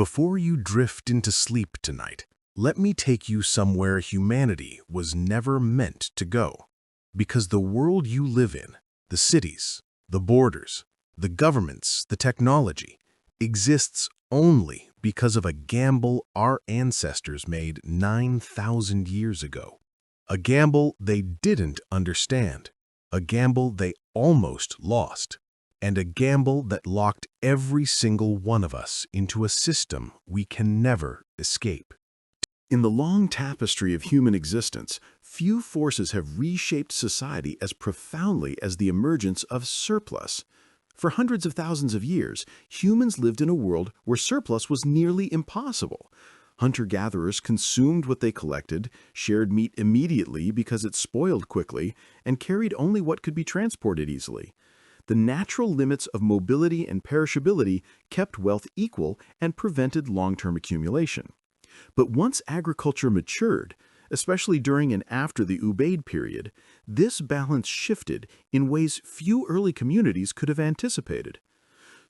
Before you drift into sleep tonight, let me take you somewhere humanity was never meant to go. Because the world you live in, the cities, the borders, the governments, the technology, exists only because of a gamble our ancestors made 9,000 years ago. A gamble they didn't understand, a gamble they almost lost, and a gamble that locked every single one of us into a system we can never escape. In the long tapestry of human existence, few forces have reshaped society as profoundly as the emergence of surplus. For hundreds of thousands of years, humans lived in a world where surplus was nearly impossible. Hunter-gatherers consumed what they collected, shared meat immediately because it spoiled quickly, and carried only what could be transported easily. The natural limits of mobility and perishability kept wealth equal and prevented long-term accumulation. But once agriculture matured, especially during and after the Ubaid period, this balance shifted in ways few early communities could have anticipated.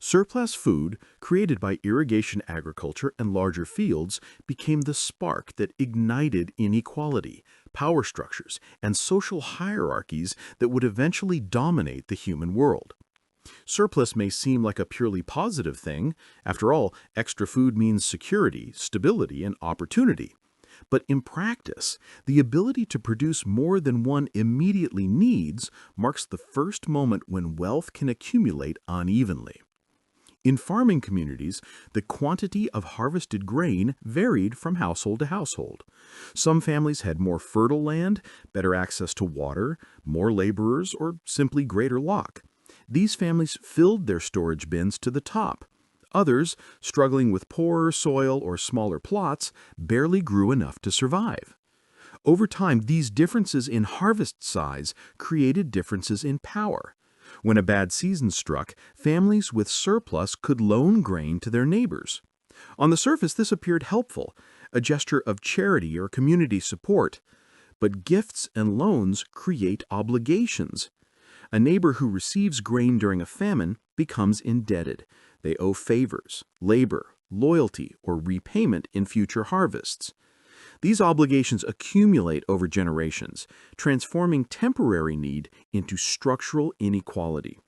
Surplus food, created by irrigation agriculture and larger fields, became the spark that ignited inequality, power structures, and social hierarchies that would eventually dominate the human world. Surplus may seem like a purely positive thing. After all, extra food means security, stability, and opportunity. But in practice, the ability to produce more than one immediately needs marks the first moment when wealth can accumulate unevenly. In farming communities, the quantity of harvested grain varied from household to household. Some families had more fertile land, better access to water, more laborers, or simply greater luck. These families filled their storage bins to the top. Others, struggling with poorer soil or smaller plots, barely grew enough to survive. Over time, these differences in harvest size created differences in power. When a bad season struck, families with surplus could loan grain to their neighbors. On the surface, this appeared helpful, a gesture of charity or community support. But gifts and loans create obligations. A neighbor who receives grain during a famine becomes indebted. They owe favors, labor, loyalty, or repayment in future harvests. These obligations accumulate over generations, transforming temporary need into structural inequality.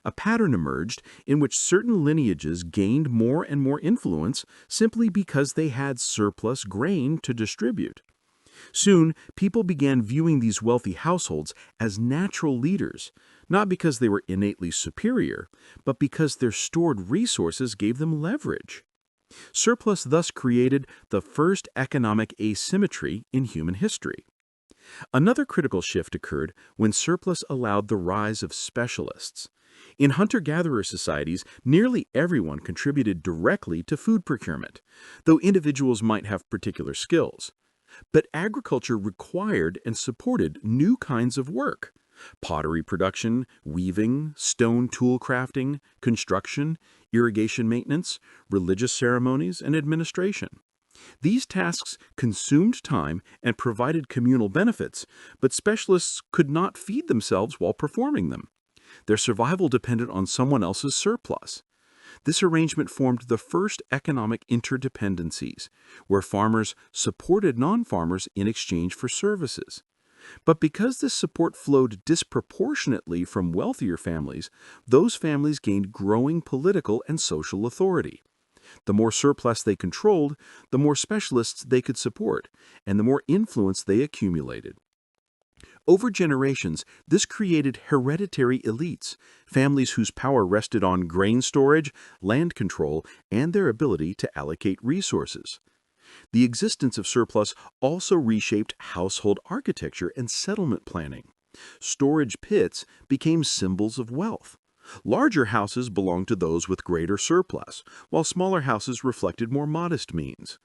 A pattern emerged in which certain lineages gained more and more influence simply because they had surplus grain to distribute. Soon, people began viewing these wealthy households as natural leaders, not because they were innately superior, but because their stored resources gave them leverage. Surplus thus created the first economic asymmetry in human history. Another critical shift occurred when surplus allowed the rise of specialists. In hunter-gatherer societies, nearly everyone contributed directly to food procurement, though individuals might have particular skills. But agriculture required and supported new kinds of work: pottery production, weaving, stone tool crafting, construction, irrigation maintenance, religious ceremonies, and administration. These tasks consumed time and provided communal benefits, but specialists could not feed themselves while performing them. Their survival depended on someone else's surplus. This arrangement formed the first economic interdependencies, where farmers supported non-farmers in exchange for services. But because this support flowed disproportionately from wealthier families, those families gained growing political and social authority. The more surplus they controlled, the more specialists they could support, and the more influence they accumulated. Over generations, this created hereditary elites, families whose power rested on grain storage, land control, and their ability to allocate resources. The existence of surplus also reshaped household architecture and settlement planning. Storage pits became symbols of wealth. Larger houses belonged to those with greater surplus, while smaller houses reflected more modest means.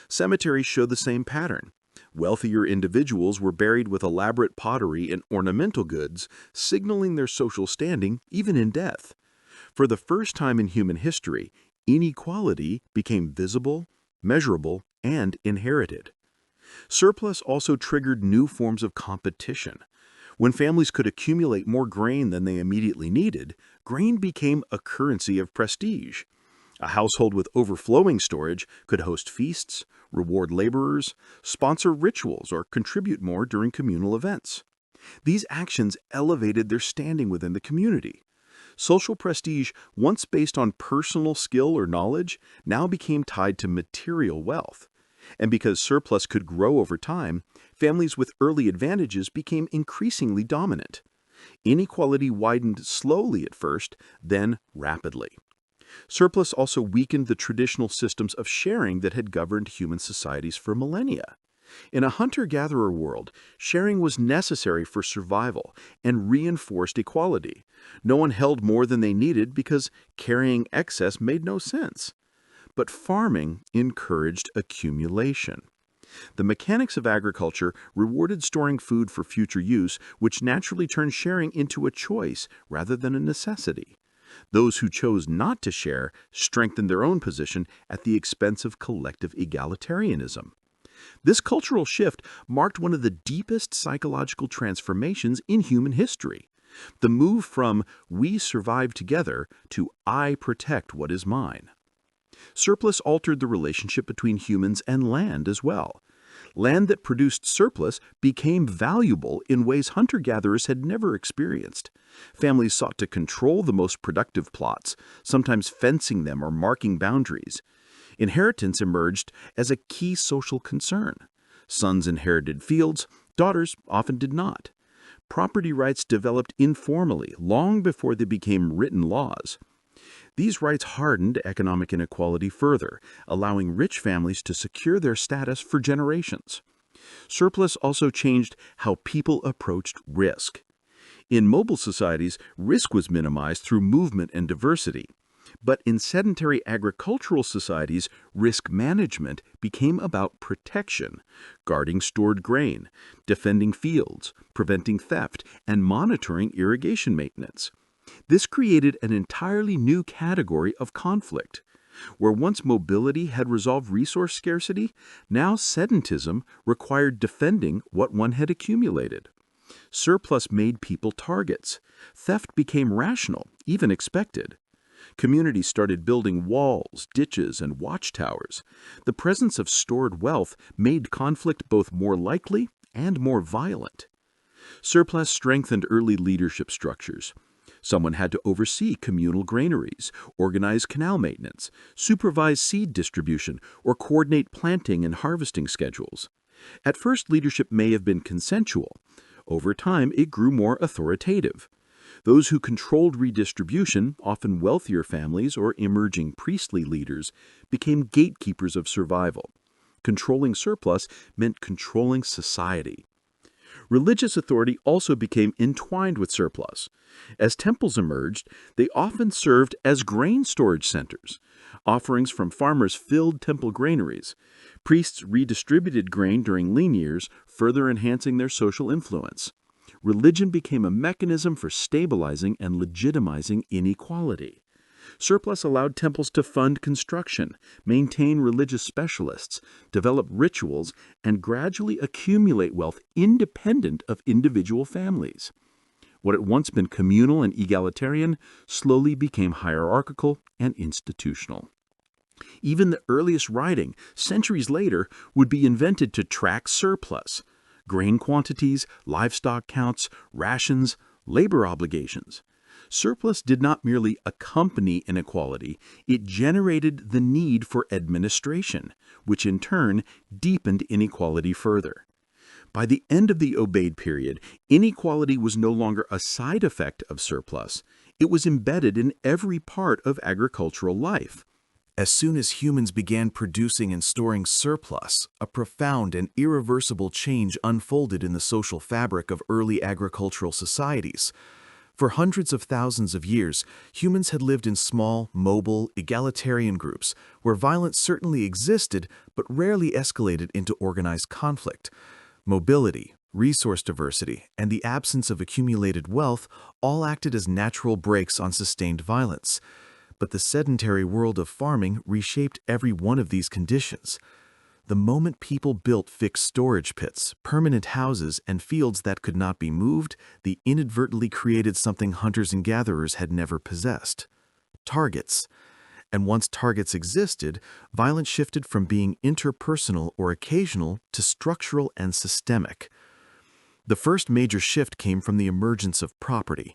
Cemeteries show the same pattern. Wealthier individuals were buried with elaborate pottery and ornamental goods, signaling their social standing even in death. For the first time in human history, inequality became visible, measurable, and inherited. Surplus also triggered new forms of competition. When families could accumulate more grain than they immediately needed, grain became a currency of prestige. A household with overflowing storage could host feasts, reward laborers, sponsor rituals, or contribute more during communal events. These actions elevated their standing within the community. Social prestige, once based on personal skill or knowledge, now became tied to material wealth. And because surplus could grow over time, families with early advantages became increasingly dominant. Inequality widened slowly at first, then rapidly. Surplus also weakened the traditional systems of sharing that had governed human societies for millennia. In a hunter-gatherer world, sharing was necessary for survival and reinforced equality. No one held more than they needed because carrying excess made no sense. But farming encouraged accumulation. The mechanics of agriculture rewarded storing food for future use, which naturally turned sharing into a choice rather than a necessity. Those who chose not to share strengthened their own position at the expense of collective egalitarianism. This cultural shift marked one of the deepest psychological transformations in human history. The move from "we survive together" to "I protect what is mine." Surplus altered the relationship between humans and land as well. Land that produced surplus became valuable in ways hunter-gatherers had never experienced. Families sought to control the most productive plots, sometimes fencing them or marking boundaries. Inheritance emerged as a key social concern. Sons inherited fields, daughters often did not. Property rights developed informally, long before they became written laws. These rights hardened economic inequality further, allowing rich families to secure their status for generations. Surplus also changed how people approached risk. In mobile societies, risk was minimized through movement and diversity. But in sedentary agricultural societies, risk management became about protection, guarding stored grain, defending fields, preventing theft, and monitoring irrigation maintenance. This created an entirely new category of conflict. Where once mobility had resolved resource scarcity, now sedentism required defending what one had accumulated. Surplus made people targets. Theft became rational, even expected. Communities started building walls, ditches, and watchtowers. The presence of stored wealth made conflict both more likely and more violent. Surplus strengthened early leadership structures. Someone had to oversee communal granaries, organize canal maintenance, supervise seed distribution, or coordinate planting and harvesting schedules. At first, leadership may have been consensual. Over time, it grew more authoritative. Those who controlled redistribution, often wealthier families or emerging priestly leaders, became gatekeepers of survival. Controlling surplus meant controlling society. Religious authority also became entwined with surplus. As temples emerged, they often served as grain storage centers. Offerings from farmers filled temple granaries. Priests redistributed grain during lean years, further enhancing their social influence. Religion became a mechanism for stabilizing and legitimizing inequality. Surplus allowed temples to fund construction, maintain religious specialists, develop rituals, and gradually accumulate wealth independent of individual families. What had once been communal and egalitarian slowly became hierarchical and institutional. Even the earliest writing, centuries later, would be invented to track surplus: grain quantities, livestock counts, rations, labor obligations. Surplus did not merely accompany inequality, it generated the need for administration, which in turn deepened inequality further. By the end of the Ubaid period, inequality was no longer a side effect of surplus. It was embedded in every part of agricultural life. As soon as humans began producing and storing surplus, a profound and irreversible change unfolded in the social fabric of early agricultural societies. For hundreds of thousands of years, humans had lived in small, mobile, egalitarian groups, where violence certainly existed but rarely escalated into organized conflict. Mobility, resource diversity, and the absence of accumulated wealth all acted as natural brakes on sustained violence. But the sedentary world of farming reshaped every one of these conditions. The moment people built fixed storage pits, permanent houses, and fields that could not be moved, they inadvertently created something hunters and gatherers had never possessed: targets. And once targets existed, violence shifted from being interpersonal or occasional to structural and systemic. The first major shift came from the emergence of property.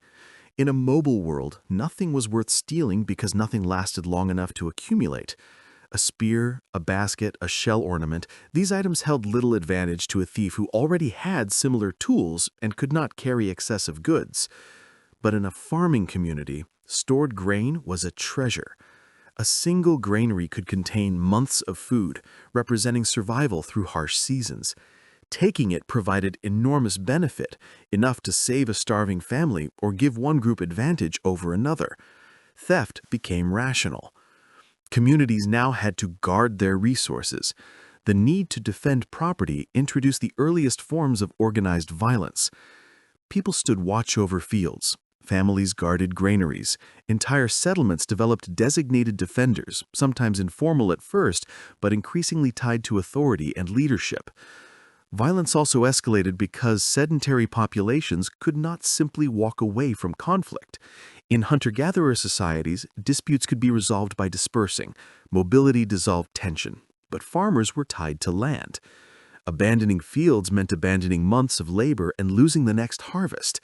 In a mobile world, nothing was worth stealing because nothing lasted long enough to accumulate. A spear, a basket, a shell ornament, these items held little advantage to a thief who already had similar tools and could not carry excessive goods. But in a farming community, stored grain was a treasure. A single granary could contain months of food, representing survival through harsh seasons. Taking it provided enormous benefit, enough to save a starving family or give one group advantage over another. Theft became rational. Communities now had to guard their resources. The need to defend property introduced the earliest forms of organized violence. People stood watch over fields. Families guarded granaries. Entire settlements developed designated defenders, sometimes informal at first, but increasingly tied to authority and leadership. Violence also escalated because sedentary populations could not simply walk away from conflict. In hunter-gatherer societies, disputes could be resolved by dispersing. Mobility dissolved tension, but farmers were tied to land. Abandoning fields meant abandoning months of labor and losing the next harvest.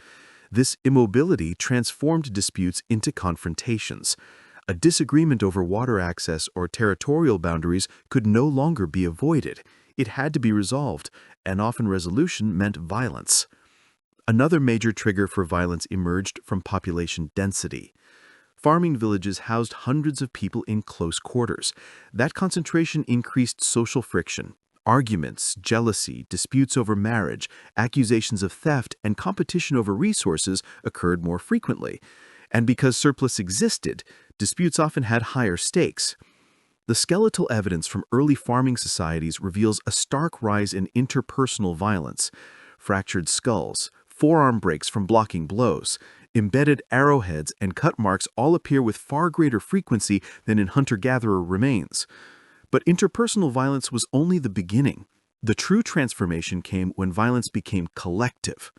This immobility transformed disputes into confrontations. A disagreement over water access or territorial boundaries could no longer be avoided. It had to be resolved, and often resolution meant violence. Another major trigger for violence emerged from population density. Farming villages housed hundreds of people in close quarters. That concentration increased social friction. Arguments, jealousy, disputes over marriage, accusations of theft, and competition over resources occurred more frequently. And because surplus existed, disputes often had higher stakes. The skeletal evidence from early farming societies reveals a stark rise in interpersonal violence. Fractured skulls, forearm breaks from blocking blows, embedded arrowheads, and cut marks all appear with far greater frequency than in hunter-gatherer remains. But interpersonal violence was only the beginning. The true transformation came when violence became collective.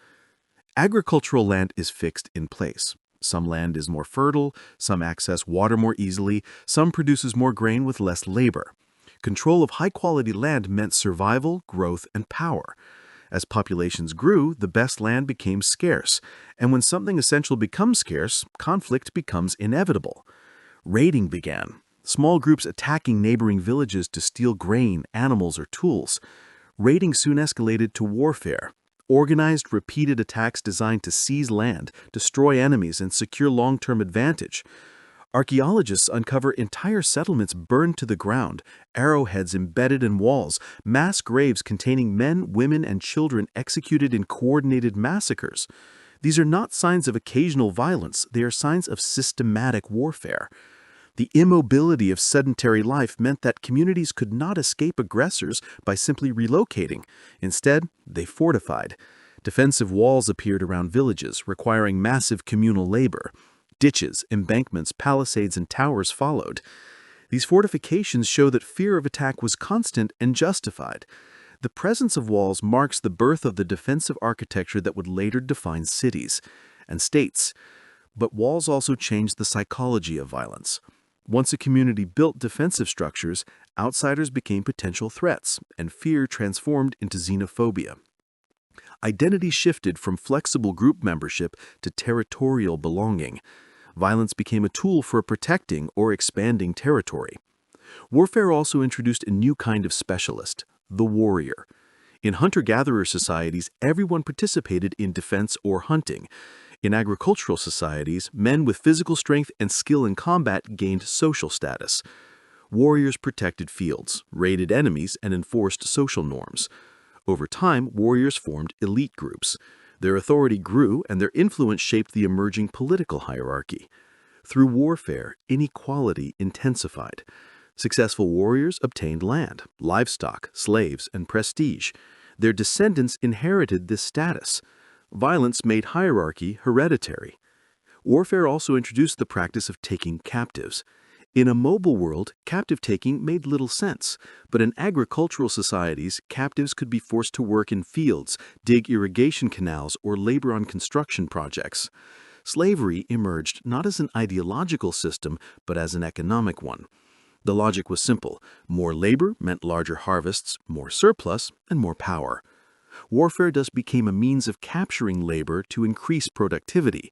Agricultural land is fixed in place. Some land is more fertile, some access water more easily, some produces more grain with less labor. Control of high-quality land meant survival, growth, and power. As populations grew, the best land became scarce, and when something essential becomes scarce, conflict becomes inevitable. Raiding began, small groups attacking neighboring villages to steal grain, animals, or tools. Raiding soon escalated to warfare. Organized, repeated attacks designed to seize land, destroy enemies, and secure long-term advantage. Archaeologists uncover entire settlements burned to the ground, arrowheads embedded in walls, mass graves containing men, women, and children executed in coordinated massacres. These are not signs of occasional violence, they are signs of systematic warfare. The immobility of sedentary life meant that communities could not escape aggressors by simply relocating. Instead, they fortified. Defensive walls appeared around villages, requiring massive communal labor. Ditches, embankments, palisades, and towers followed. These fortifications show that fear of attack was constant and justified. The presence of walls marks the birth of the defensive architecture that would later define cities and states. But walls also changed the psychology of violence. Once a community built defensive structures, outsiders became potential threats, and fear transformed into xenophobia. Identity shifted from flexible group membership to territorial belonging. Violence became a tool for protecting or expanding territory. Warfare also introduced a new kind of specialist, the warrior. In hunter-gatherer societies, everyone participated in defense or hunting. In agricultural societies, men with physical strength and skill in combat gained social status. Warriors protected fields, raided enemies, and enforced social norms. Over time, warriors formed elite groups. Their authority grew, and their influence shaped the emerging political hierarchy. Through warfare, inequality intensified. Successful warriors obtained land, livestock, slaves, and prestige. Their descendants inherited this status. Violence made hierarchy hereditary. Warfare also introduced the practice of taking captives. In a mobile world, captive taking made little sense, but in agricultural societies, captives could be forced to work in fields, dig irrigation canals, or labor on construction projects. Slavery emerged not as an ideological system, but as an economic one. The logic was simple. More labor meant larger harvests, more surplus, and more power. Warfare thus became a means of capturing labor to increase productivity.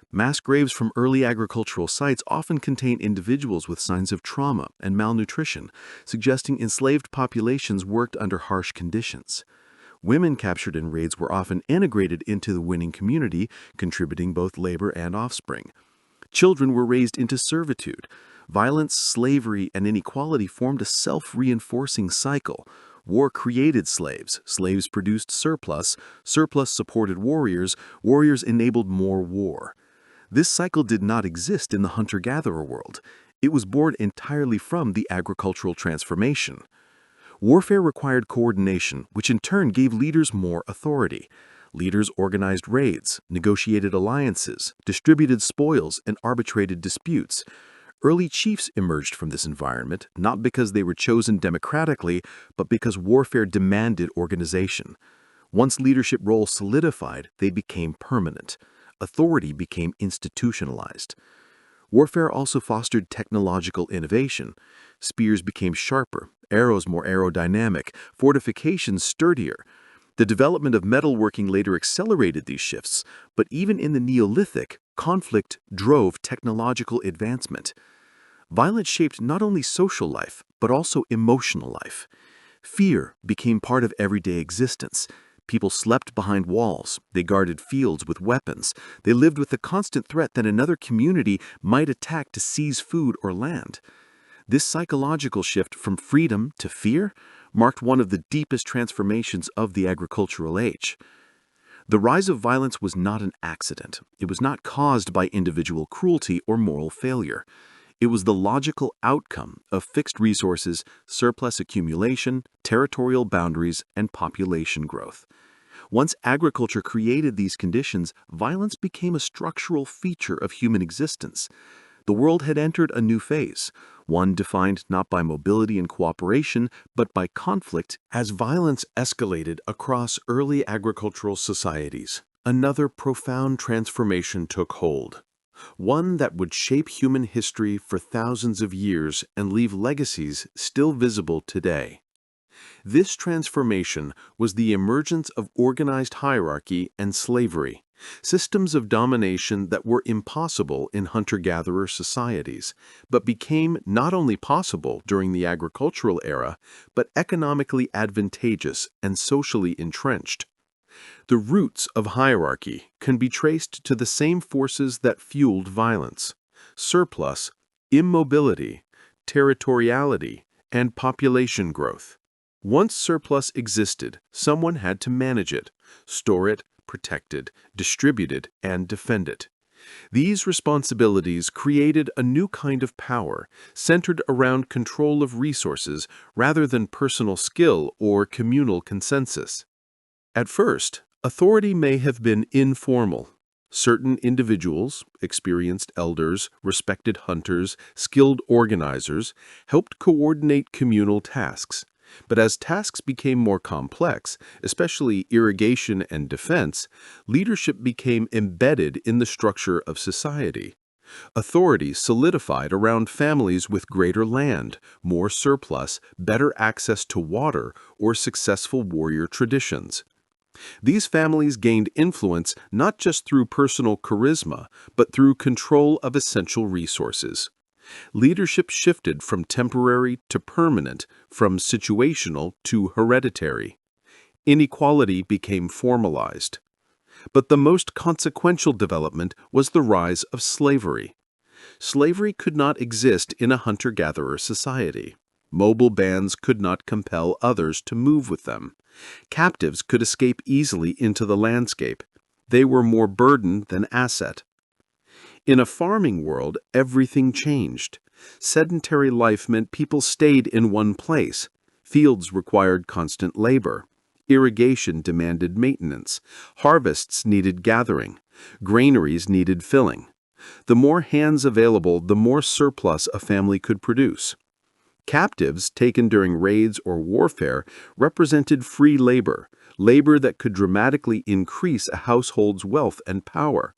Mass graves from early agricultural sites often contain individuals with signs of trauma and malnutrition, suggesting enslaved populations worked under harsh conditions. Women captured in raids were often integrated into the winning community, contributing both labor and offspring. Children were raised into servitude. Violence, slavery, and inequality formed a self-reinforcing cycle. War created slaves. Slaves produced surplus. Surplus supported warriors. Warriors enabled more war. This cycle did not exist in the hunter-gatherer world. It was born entirely from the agricultural transformation. Warfare required coordination, which in turn gave leaders more authority. Leaders organized raids, negotiated alliances, distributed spoils, and arbitrated disputes. Early chiefs emerged from this environment, not because they were chosen democratically, but because warfare demanded organization. Once leadership roles solidified, they became permanent. Authority became institutionalized. Warfare also fostered technological innovation. Spears became sharper, arrows more aerodynamic, fortifications sturdier. The development of metalworking later accelerated these shifts, but even in the Neolithic, conflict drove technological advancement. Violence shaped not only social life, but also emotional life. Fear became part of everyday existence. People slept behind walls, they guarded fields with weapons, they lived with the constant threat that another community might attack to seize food or land. This psychological shift from freedom to fear marked one of the deepest transformations of the agricultural age. The rise of violence was not an accident. It was not caused by individual cruelty or moral failure. It was the logical outcome of fixed resources, surplus accumulation, territorial boundaries, and population growth. Once agriculture created these conditions, violence became a structural feature of human existence. The world had entered a new phase, one defined not by mobility and cooperation, but by conflict. As violence escalated across early agricultural societies, another profound transformation took hold. One that would shape human history for thousands of years and leave legacies still visible today. This transformation was the emergence of organized hierarchy and slavery, systems of domination that were impossible in hunter-gatherer societies, but became not only possible during the agricultural era, but economically advantageous and socially entrenched. The roots of hierarchy can be traced to the same forces that fueled violence: surplus, immobility, territoriality, and population growth. Once surplus existed, someone had to manage it, store it, protect it, distribute it, and defend it. These responsibilities created a new kind of power, centered around control of resources rather than personal skill or communal consensus. At first, authority may have been informal. Certain individuals, experienced elders, respected hunters, skilled organizers, helped coordinate communal tasks. But as tasks became more complex, especially irrigation and defense, leadership became embedded in the structure of society. Authority solidified around families with greater land, more surplus, better access to water, or successful warrior traditions. These families gained influence not just through personal charisma, but through control of essential resources. Leadership shifted from temporary to permanent, from situational to hereditary. Inequality became formalized. But the most consequential development was the rise of slavery. Slavery could not exist in a hunter-gatherer society. Mobile bands could not compel others to move with them. Captives could escape easily into the landscape. They were more burden than asset. In a farming world, everything changed. Sedentary life meant people stayed in one place. Fields required constant labor. Irrigation demanded maintenance. Harvests needed gathering. Granaries needed filling. The more hands available, the more surplus a family could produce. Captives taken during raids or warfare represented free labor, labor that could dramatically increase a household's wealth and power.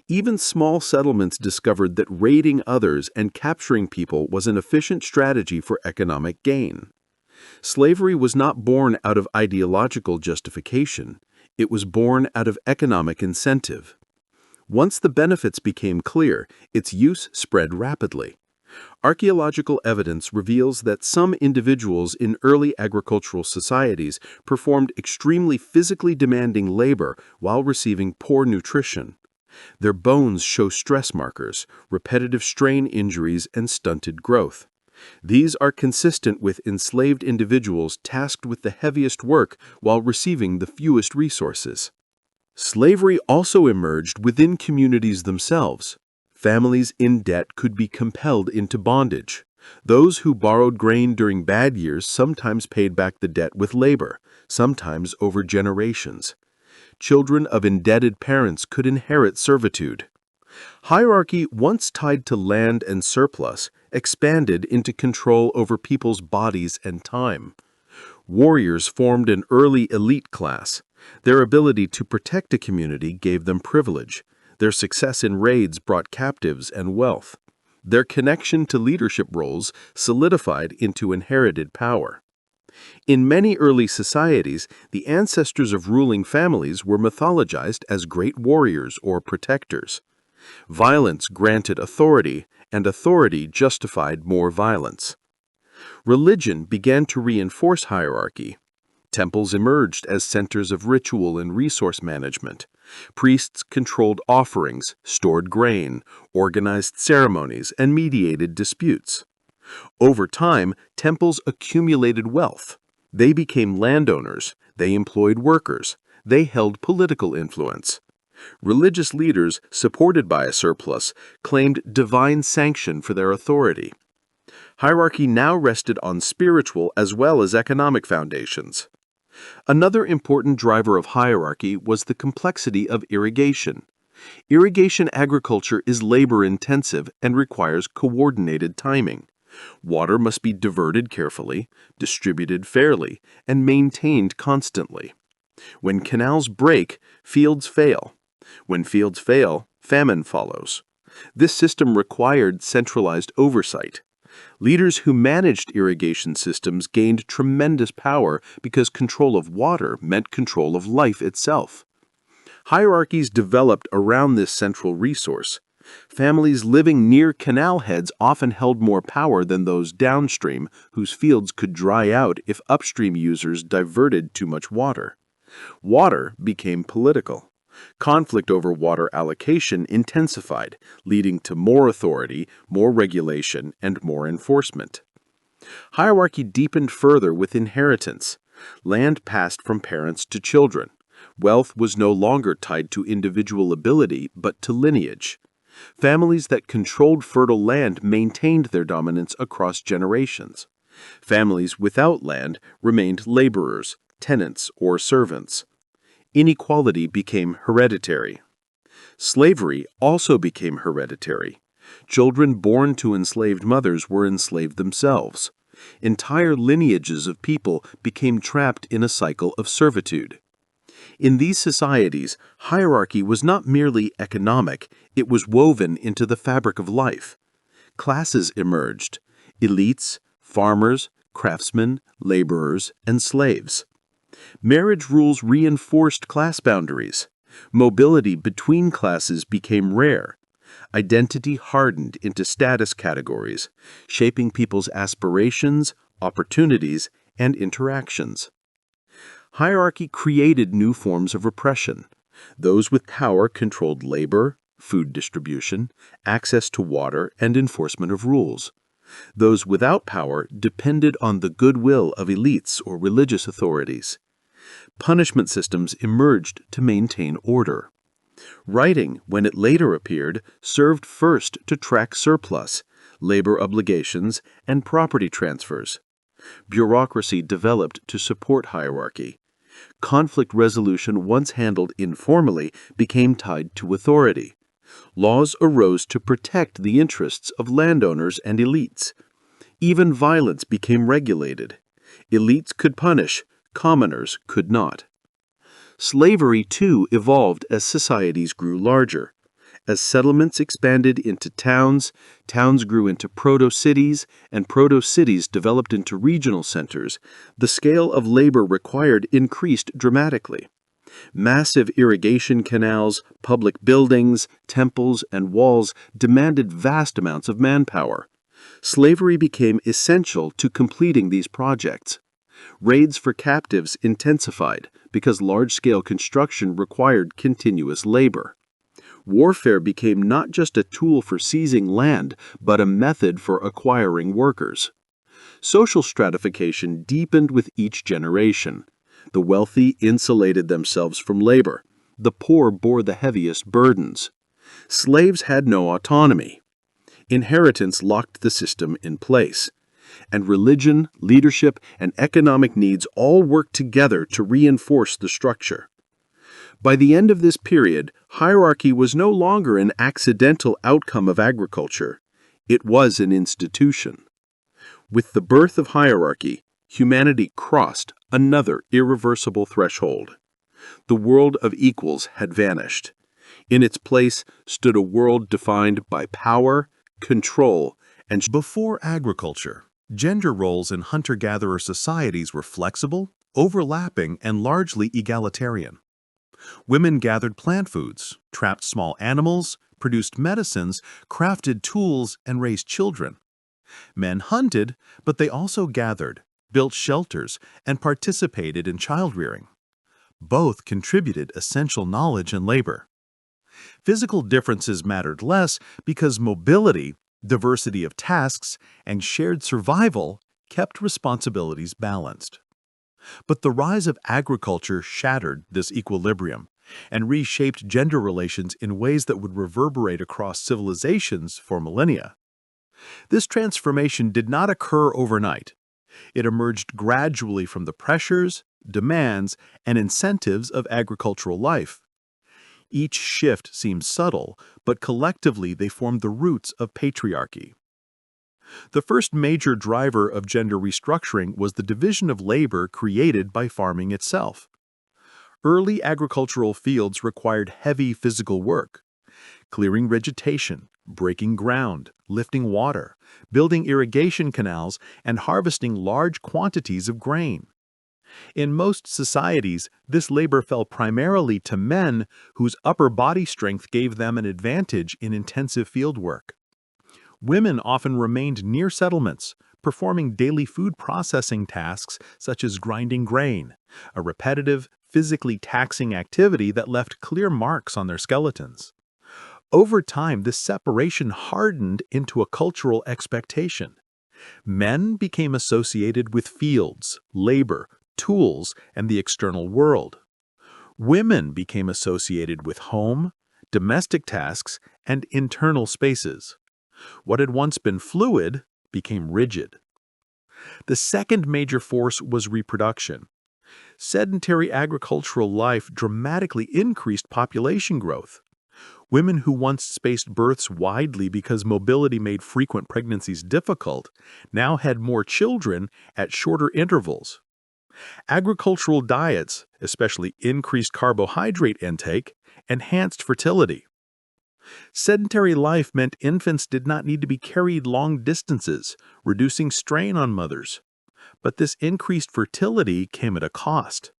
Even small settlements discovered that raiding others and capturing people was an efficient strategy for economic gain. Slavery was not born out of ideological justification. It was born out of economic incentive. Once the benefits became clear, its use spread rapidly. Archaeological evidence reveals that some individuals in early agricultural societies performed extremely physically demanding labor while receiving poor nutrition. Their bones show stress markers, repetitive strain injuries, and stunted growth. These are consistent with enslaved individuals tasked with the heaviest work while receiving the fewest resources. Slavery also emerged within communities themselves. Families in debt could be compelled into bondage. Those who borrowed grain during bad years sometimes paid back the debt with labor, sometimes over generations. Children of indebted parents could inherit servitude. Hierarchy, once tied to land and surplus, expanded into control over people's bodies and time. Warriors formed an early elite class. Their ability to protect a community gave them privilege. Their success in raids brought captives and wealth. Their connection to leadership roles solidified into inherited power. In many early societies, the ancestors of ruling families were mythologized as great warriors or protectors. Violence granted authority, and authority justified more violence. Religion began to reinforce hierarchy. Temples emerged as centers of ritual and resource management. Priests controlled offerings, stored grain, organized ceremonies, and mediated disputes. Over time, temples accumulated wealth. They became landowners, they employed workers, they held political influence. Religious leaders, supported by a surplus, claimed divine sanction for their authority. Hierarchy now rested on spiritual as well as economic foundations. Another important driver of hierarchy was the complexity of irrigation. Irrigation agriculture is labor-intensive and requires coordinated timing. Water must be diverted carefully, distributed fairly, and maintained constantly. When canals break, fields fail. When fields fail, famine follows. This system required centralized oversight. Leaders who managed irrigation systems gained tremendous power because control of water meant control of life itself. Hierarchies developed around this central resource. Families living near canal heads often held more power than those downstream, whose fields could dry out if upstream users diverted too much water. Water became political. Conflict over water allocation intensified, leading to more authority, more regulation, and more enforcement. Hierarchy deepened further with inheritance. Land passed from parents to children. Wealth was no longer tied to individual ability, but to lineage. Families that controlled fertile land maintained their dominance across generations. Families without land remained laborers, tenants, or servants. Inequality became hereditary. Slavery also became hereditary. Children born to enslaved mothers were enslaved themselves. Entire lineages of people became trapped in a cycle of servitude. In these societies, hierarchy was not merely economic, it was woven into the fabric of life. Classes emerged: elites, farmers, craftsmen, laborers, and slaves. Marriage rules reinforced class boundaries. Mobility between classes became rare. Identity hardened into status categories, shaping people's aspirations, opportunities, and interactions. Hierarchy created new forms of oppression. Those with power controlled labor, food distribution, access to water, and enforcement of rules. Those without power depended on the goodwill of elites or religious authorities. Punishment systems emerged to maintain order. Writing, when it later appeared, served first to track surplus, labor obligations, and property transfers. Bureaucracy developed to support hierarchy. Conflict resolution, once handled informally, became tied to authority. Laws arose to protect the interests of landowners and elites. Even violence became regulated. Elites could punish, commoners could not. Slavery, too, evolved as societies grew larger. As settlements expanded into towns, towns grew into proto-cities, and proto-cities developed into regional centers, the scale of labor required increased dramatically. Massive irrigation canals, public buildings, temples, and walls demanded vast amounts of manpower. Slavery became essential to completing these projects. Raids for captives intensified because large-scale construction required continuous labor. Warfare became not just a tool for seizing land, but a method for acquiring workers. Social stratification deepened with each generation. The wealthy insulated themselves from labor. The poor bore the heaviest burdens. Slaves had no autonomy. Inheritance locked the system in place. And religion, leadership, and economic needs all worked together to reinforce the structure. By the end of this period, hierarchy was no longer an accidental outcome of agriculture. It was an institution. With the birth of hierarchy, humanity crossed another irreversible threshold. The world of equals had vanished. In its place stood a world defined by power, control, and Before agriculture, gender roles in hunter-gatherer societies were flexible, overlapping, and largely egalitarian. Women gathered plant foods, trapped small animals, produced medicines, crafted tools, and raised children. Men hunted, but they also gathered, built shelters, and participated in child-rearing. Both contributed essential knowledge and labor. Physical differences mattered less because mobility, diversity of tasks, and shared survival kept responsibilities balanced. But the rise of agriculture shattered this equilibrium and reshaped gender relations in ways that would reverberate across civilizations for millennia. This transformation did not occur overnight. It emerged gradually from the pressures, demands, and incentives of agricultural life. Each shift seemed subtle, but collectively they formed the roots of patriarchy. The first major driver of gender restructuring was the division of labor created by farming itself. Early agricultural fields required heavy physical work. Clearing vegetation, breaking ground, lifting water, building irrigation canals, and harvesting large quantities of grain. In most societies, this labor fell primarily to men whose upper body strength gave them an advantage in intensive field work. Women often remained near settlements, performing daily food processing tasks such as grinding grain, a repetitive, physically taxing activity that left clear marks on their skeletons. Over time, this separation hardened into a cultural expectation. Men became associated with fields, labor, tools, and the external world. Women became associated with home, domestic tasks, and internal spaces. What had once been fluid became rigid. The second major force was reproduction. Sedentary agricultural life dramatically increased population growth. Women who once spaced births widely because mobility made frequent pregnancies difficult now had more children at shorter intervals. Agricultural diets, especially increased carbohydrate intake, enhanced fertility. Sedentary life meant infants did not need to be carried long distances, reducing strain on mothers. But this increased fertility came at a cost.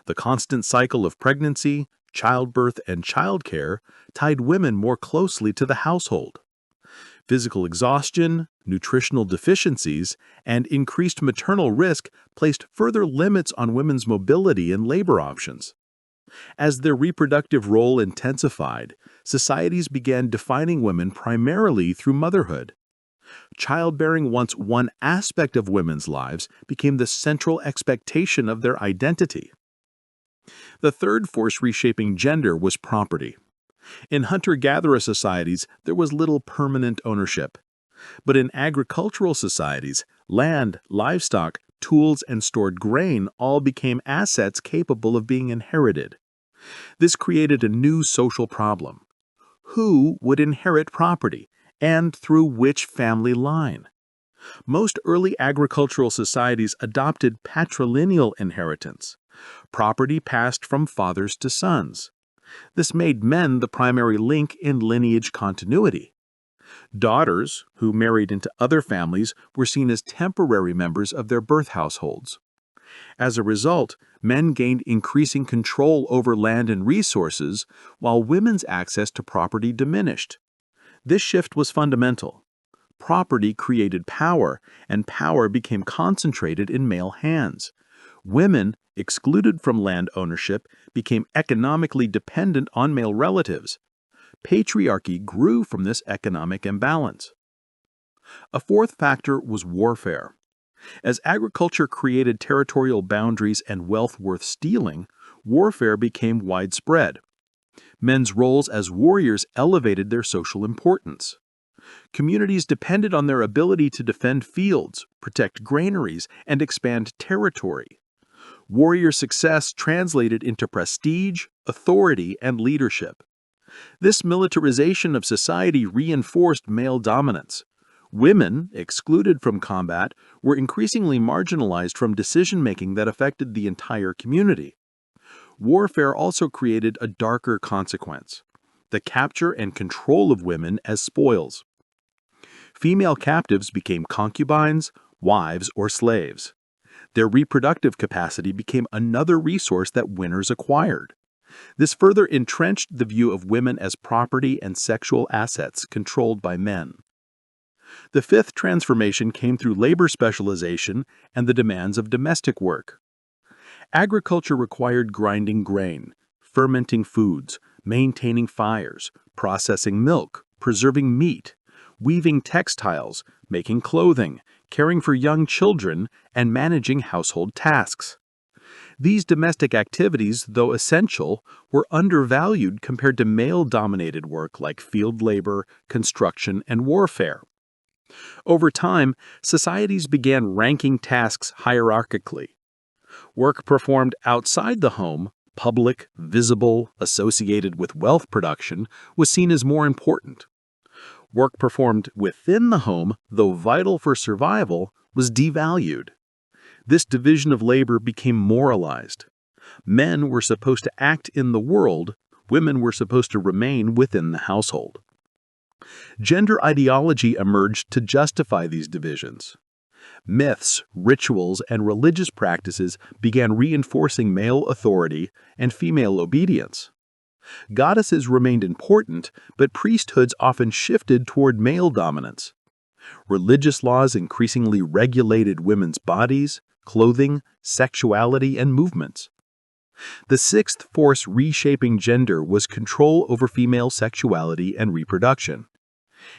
The constant cycle of pregnancy, childbirth, and childcare tied women more closely to the household. Physical exhaustion, nutritional deficiencies, and increased maternal risk placed further limits on women's mobility and labor options. As their reproductive role intensified, societies began defining women primarily through motherhood. Childbearing, once one aspect of women's lives, became the central expectation of their identity. The third force reshaping gender was property. In hunter-gatherer societies, there was little permanent ownership. But in agricultural societies, land, livestock, tools, and stored grain all became assets capable of being inherited. This created a new social problem. Who would inherit property, and through which family line? Most early agricultural societies adopted patrilineal inheritance. Property passed from fathers to sons. This made men the primary link in lineage continuity. Daughters, who married into other families, were seen as temporary members of their birth households. As a result, men gained increasing control over land and resources, while women's access to property diminished. This shift was fundamental. Property created power, and power became concentrated in male hands. Women, excluded from land ownership, became economically dependent on male relatives. Patriarchy grew from this economic imbalance. A fourth factor was warfare. As agriculture created territorial boundaries and wealth worth stealing, warfare became widespread. Men's roles as warriors elevated their social importance. Communities depended on their ability to defend fields, protect granaries, and expand territory. Warrior success translated into prestige, authority, and leadership. This militarization of society reinforced male dominance. Women, excluded from combat, were increasingly marginalized from decision-making that affected the entire community. Warfare also created a darker consequence: the capture and control of women as spoils. Female captives became concubines, wives, or slaves. Their reproductive capacity became another resource that winners acquired. This further entrenched the view of women as property and sexual assets controlled by men. The fifth transformation came through labor specialization and the demands of domestic work. Agriculture required grinding grain, fermenting foods, maintaining fires, processing milk, preserving meat, weaving textiles, making clothing, caring for young children, and managing household tasks. These domestic activities, though essential, were undervalued compared to male-dominated work like field labor, construction, and warfare. Over time, societies began ranking tasks hierarchically. Work performed outside the home, public, visible, associated with wealth production, was seen as more important. Work performed within the home, though vital for survival, was devalued. This division of labor became moralized. Men were supposed to act in the world, women were supposed to remain within the household. Gender ideology emerged to justify these divisions. Myths, rituals, and religious practices began reinforcing male authority and female obedience. Goddesses remained important, but priesthoods often shifted toward male dominance. Religious laws increasingly regulated women's bodies, clothing, sexuality, and movements. The sixth force reshaping gender was control over female sexuality and reproduction.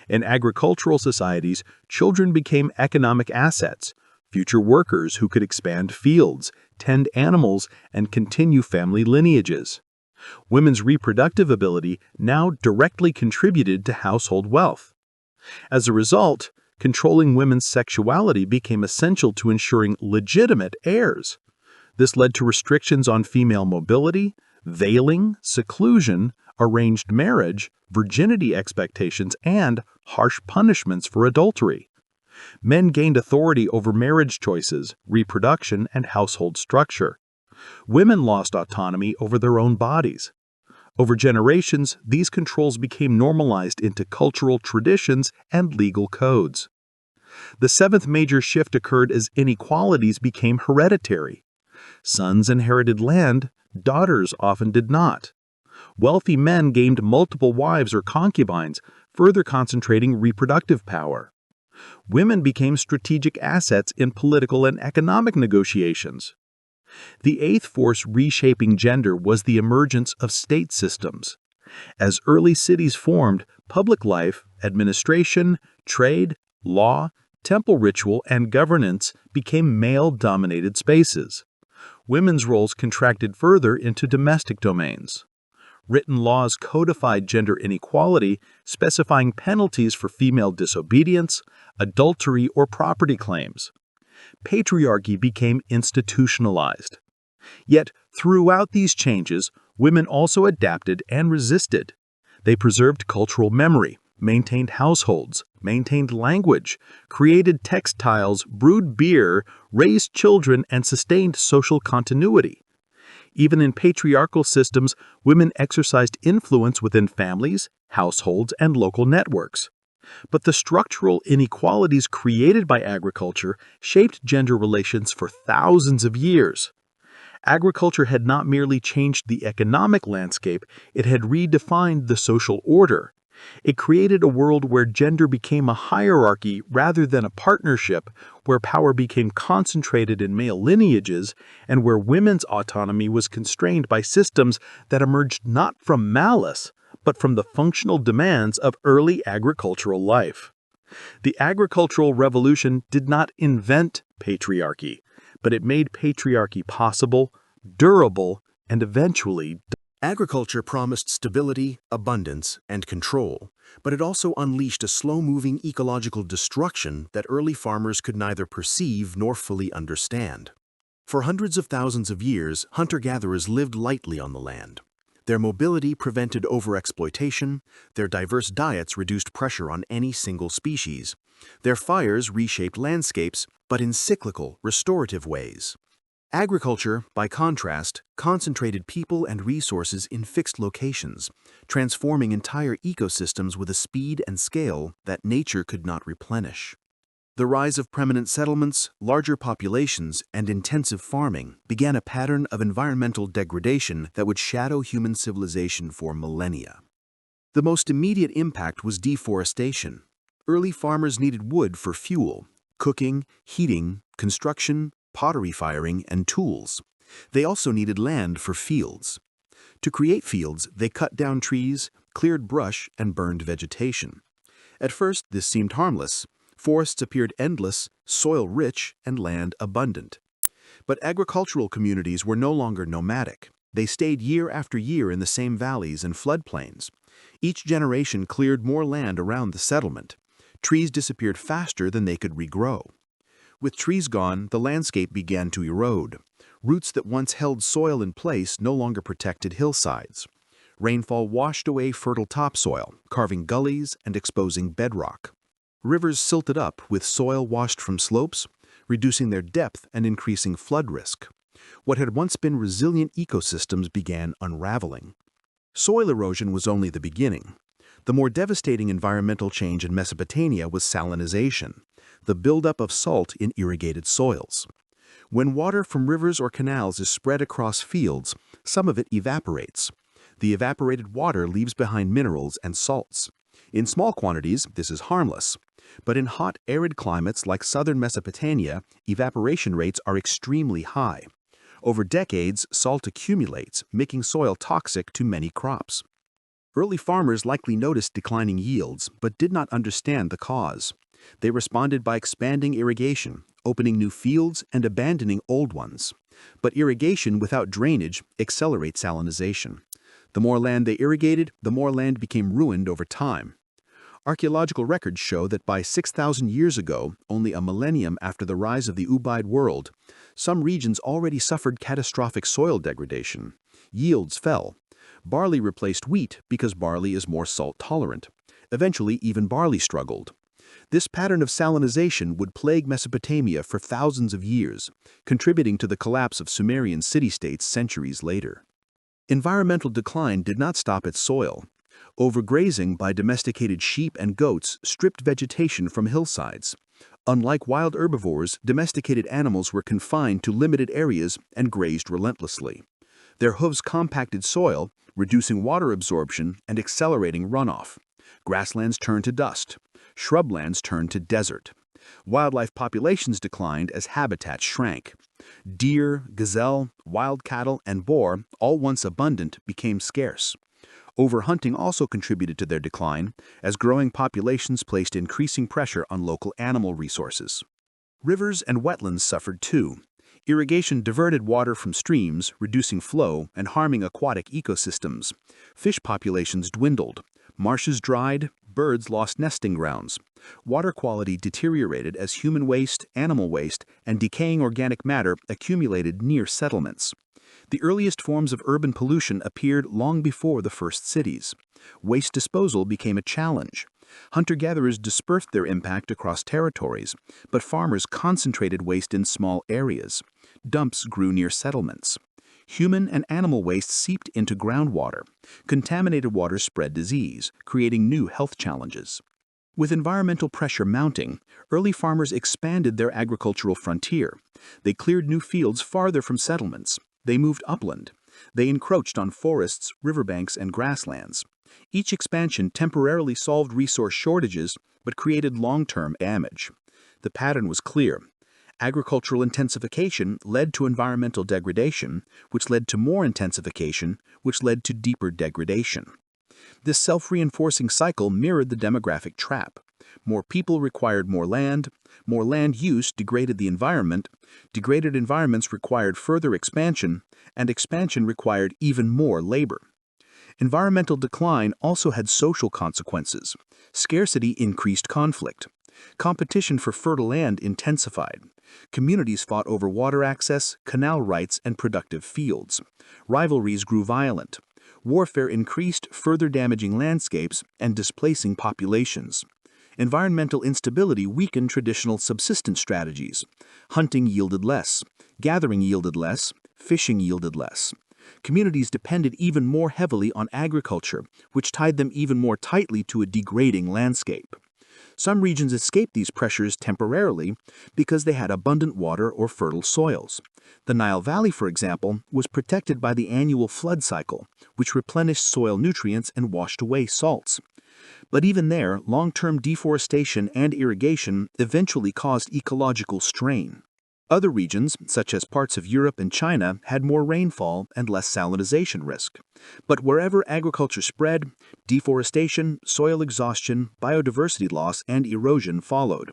In agricultural societies, children became economic assets, future workers who could expand fields, tend animals, and continue family lineages. Women's reproductive ability now directly contributed to household wealth. As a result, controlling women's sexuality became essential to ensuring legitimate heirs. This led to restrictions on female mobility, veiling, seclusion, arranged marriage, virginity expectations, and harsh punishments for adultery. Men gained authority over marriage choices, reproduction, and household structure. Women lost autonomy over their own bodies. Over generations, these controls became normalized into cultural traditions and legal codes. The seventh major shift occurred as inequalities became hereditary. Sons inherited land, daughters often did not. Wealthy men gained multiple wives or concubines, further concentrating reproductive power. Women became strategic assets in political and economic negotiations. The eighth force reshaping gender was the emergence of state systems. As early cities formed, public life, administration, trade, law, temple ritual, and governance became male-dominated spaces. Women's roles contracted further into domestic domains. Written laws codified gender inequality, specifying penalties for female disobedience, adultery, or property claims. Patriarchy became institutionalized. Yet, throughout these changes, women also adapted and resisted. They preserved cultural memory, maintained households, maintained language, created textiles, brewed beer, raised children, and sustained social continuity. Even in patriarchal systems, women exercised influence within families, households, and local networks. But the structural inequalities created by agriculture shaped gender relations for thousands of years. Agriculture had not merely changed the economic landscape, it had redefined the social order. It created a world where gender became a hierarchy rather than a partnership, where power became concentrated in male lineages, and where women's autonomy was constrained by systems that emerged not from malice, but from the functional demands of early agricultural life. The agricultural revolution did not invent patriarchy, but it made patriarchy possible, durable, and eventually. Agriculture promised stability, abundance, and control, but it also unleashed a slow-moving ecological destruction that early farmers could neither perceive nor fully understand. For hundreds of thousands of years, hunter-gatherers lived lightly on the land. Their mobility prevented overexploitation, their diverse diets reduced pressure on any single species. Their fires reshaped landscapes, but in cyclical, restorative ways. Agriculture, by contrast, concentrated people and resources in fixed locations, transforming entire ecosystems with a speed and scale that nature could not replenish. The rise of permanent settlements, larger populations, and intensive farming began a pattern of environmental degradation that would shadow human civilization for millennia. The most immediate impact was deforestation. Early farmers needed wood for fuel, cooking, heating, construction, pottery firing, and tools. They also needed land for fields. To create fields, they cut down trees, cleared brush, and burned vegetation. At first, this seemed harmless. Forests appeared endless, soil rich, and land abundant. But agricultural communities were no longer nomadic. They stayed year after year in the same valleys and floodplains. Each generation cleared more land around the settlement. Trees disappeared faster than they could regrow. With trees gone, the landscape began to erode. Roots that once held soil in place no longer protected hillsides. Rainfall washed away fertile topsoil, carving gullies and exposing bedrock. Rivers silted up with soil washed from slopes, reducing their depth and increasing flood risk. What had once been resilient ecosystems began unraveling. Soil erosion was only the beginning. The more devastating environmental change in Mesopotamia was salinization, the buildup of salt in irrigated soils. When water from rivers or canals is spread across fields, some of it evaporates. The evaporated water leaves behind minerals and salts. In small quantities, this is harmless. But in hot, arid climates like southern Mesopotamia, evaporation rates are extremely high. Over decades, salt accumulates, making soil toxic to many crops. Early farmers likely noticed declining yields, but did not understand the cause. They responded by expanding irrigation, opening new fields, and abandoning old ones. But irrigation without drainage accelerates salinization. The more land they irrigated, the more land became ruined over time. Archaeological records show that by 6,000 years ago, only a millennium after the rise of the Ubaid world, some regions already suffered catastrophic soil degradation. Yields fell. Barley replaced wheat because barley is more salt-tolerant. Eventually, even barley struggled. This pattern of salinization would plague Mesopotamia for thousands of years, contributing to the collapse of Sumerian city-states centuries later. Environmental decline did not stop at soil. Overgrazing by domesticated sheep and goats stripped vegetation from hillsides. Unlike wild herbivores, domesticated animals were confined to limited areas and grazed relentlessly. Their hooves compacted soil, reducing water absorption and accelerating runoff. Grasslands turned to dust. Shrublands turned to desert. Wildlife populations declined as habitats shrank. Deer, gazelle, wild cattle, and boar, all once abundant, became scarce. Overhunting also contributed to their decline, as growing populations placed increasing pressure on local animal resources. Rivers and wetlands suffered too. Irrigation diverted water from streams, reducing flow and harming aquatic ecosystems. Fish populations dwindled. Marshes dried, birds lost nesting grounds. Water quality deteriorated as human waste, animal waste, and decaying organic matter accumulated near settlements. The earliest forms of urban pollution appeared long before the first cities. Waste disposal became a challenge. Hunter-gatherers dispersed their impact across territories, but farmers concentrated waste in small areas. Dumps grew near settlements. Human and animal waste seeped into groundwater. Contaminated water spread disease, creating new health challenges. With environmental pressure mounting, early farmers expanded their agricultural frontier. They cleared new fields farther from settlements. They moved upland. They encroached on forests, riverbanks, and grasslands. Each expansion temporarily solved resource shortages, but created long-term damage. The pattern was clear. Agricultural intensification led to environmental degradation, which led to more intensification, which led to deeper degradation. This self-reinforcing cycle mirrored the demographic trap. More people required more land use degraded the environment, degraded environments required further expansion, and expansion required even more labor. Environmental decline also had social consequences. Scarcity increased conflict. Competition for fertile land intensified. Communities fought over water access, canal rights, and productive fields. Rivalries grew violent. Warfare increased, further damaging landscapes and displacing populations. Environmental instability weakened traditional subsistence strategies. Hunting yielded less. Gathering yielded less. Fishing yielded less. Communities depended even more heavily on agriculture, which tied them even more tightly to a degrading landscape. Some regions escaped these pressures temporarily because they had abundant water or fertile soils. The Nile Valley, for example, was protected by the annual flood cycle, which replenished soil nutrients and washed away salts. But even there, long-term deforestation and irrigation eventually caused ecological strain. Other regions, such as parts of Europe and China, had more rainfall and less salinization risk. But wherever agriculture spread, deforestation, soil exhaustion, biodiversity loss, and erosion followed.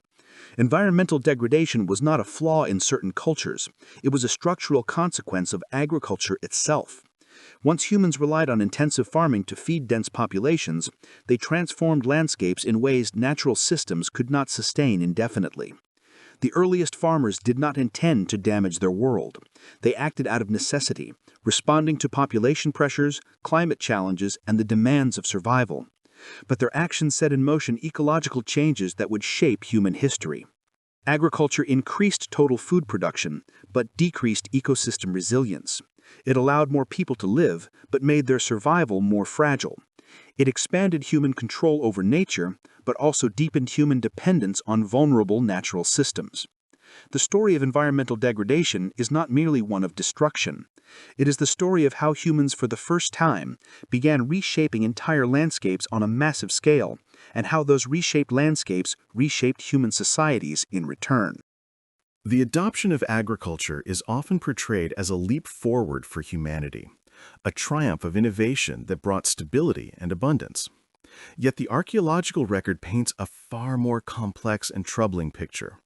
Environmental degradation was not a flaw in certain cultures. It was a structural consequence of agriculture itself. Once humans relied on intensive farming to feed dense populations, they transformed landscapes in ways natural systems could not sustain indefinitely. The earliest farmers did not intend to damage their world. They acted out of necessity, responding to population pressures, climate challenges, and the demands of survival. But their actions set in motion ecological changes that would shape human history. Agriculture increased total food production, but decreased ecosystem resilience. It allowed more people to live, but made their survival more fragile. It expanded human control over nature, but also deepened human dependence on vulnerable natural systems. The story of environmental degradation is not merely one of destruction. It is the story of how humans, for the first time, began reshaping entire landscapes on a massive scale, and how those reshaped landscapes reshaped human societies in return. The adoption of agriculture is often portrayed as a leap forward for humanity, a triumph of innovation that brought stability and abundance. Yet the archaeological record paints a far more complex and troubling picture.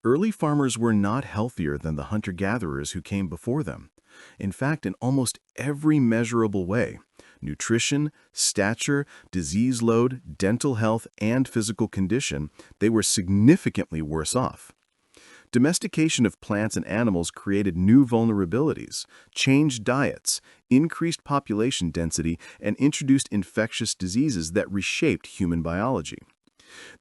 Early farmers were not healthier than the hunter-gatherers who came before them. In fact, in almost every measurable way, nutrition, stature, disease load, dental health, and physical condition, they were significantly worse off. Domestication of plants and animals created new vulnerabilities, changed diets, increased population density, and introduced infectious diseases that reshaped human biology.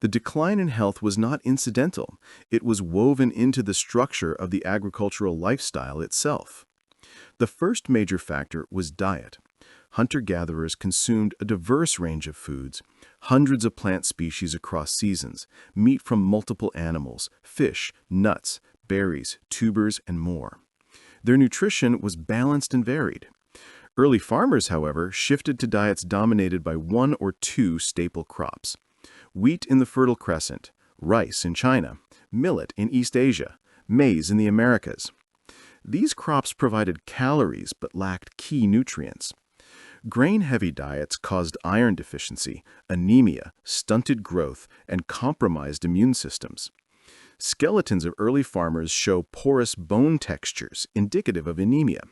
The decline in health was not incidental. It was woven into the structure of the agricultural lifestyle itself. The first major factor was diet. Hunter-gatherers consumed a diverse range of foods, hundreds of plant species across seasons, meat from multiple animals, fish, nuts, berries, tubers, and more. Their nutrition was balanced and varied. Early farmers, however, shifted to diets dominated by one or two staple crops: wheat in the Fertile Crescent, rice in China, millet in East Asia, maize in the Americas. These crops provided calories but lacked key nutrients. Grain-heavy diets caused iron deficiency, anemia, stunted growth, and compromised immune systems. Skeletons of early farmers show porous bone textures indicative of anemia.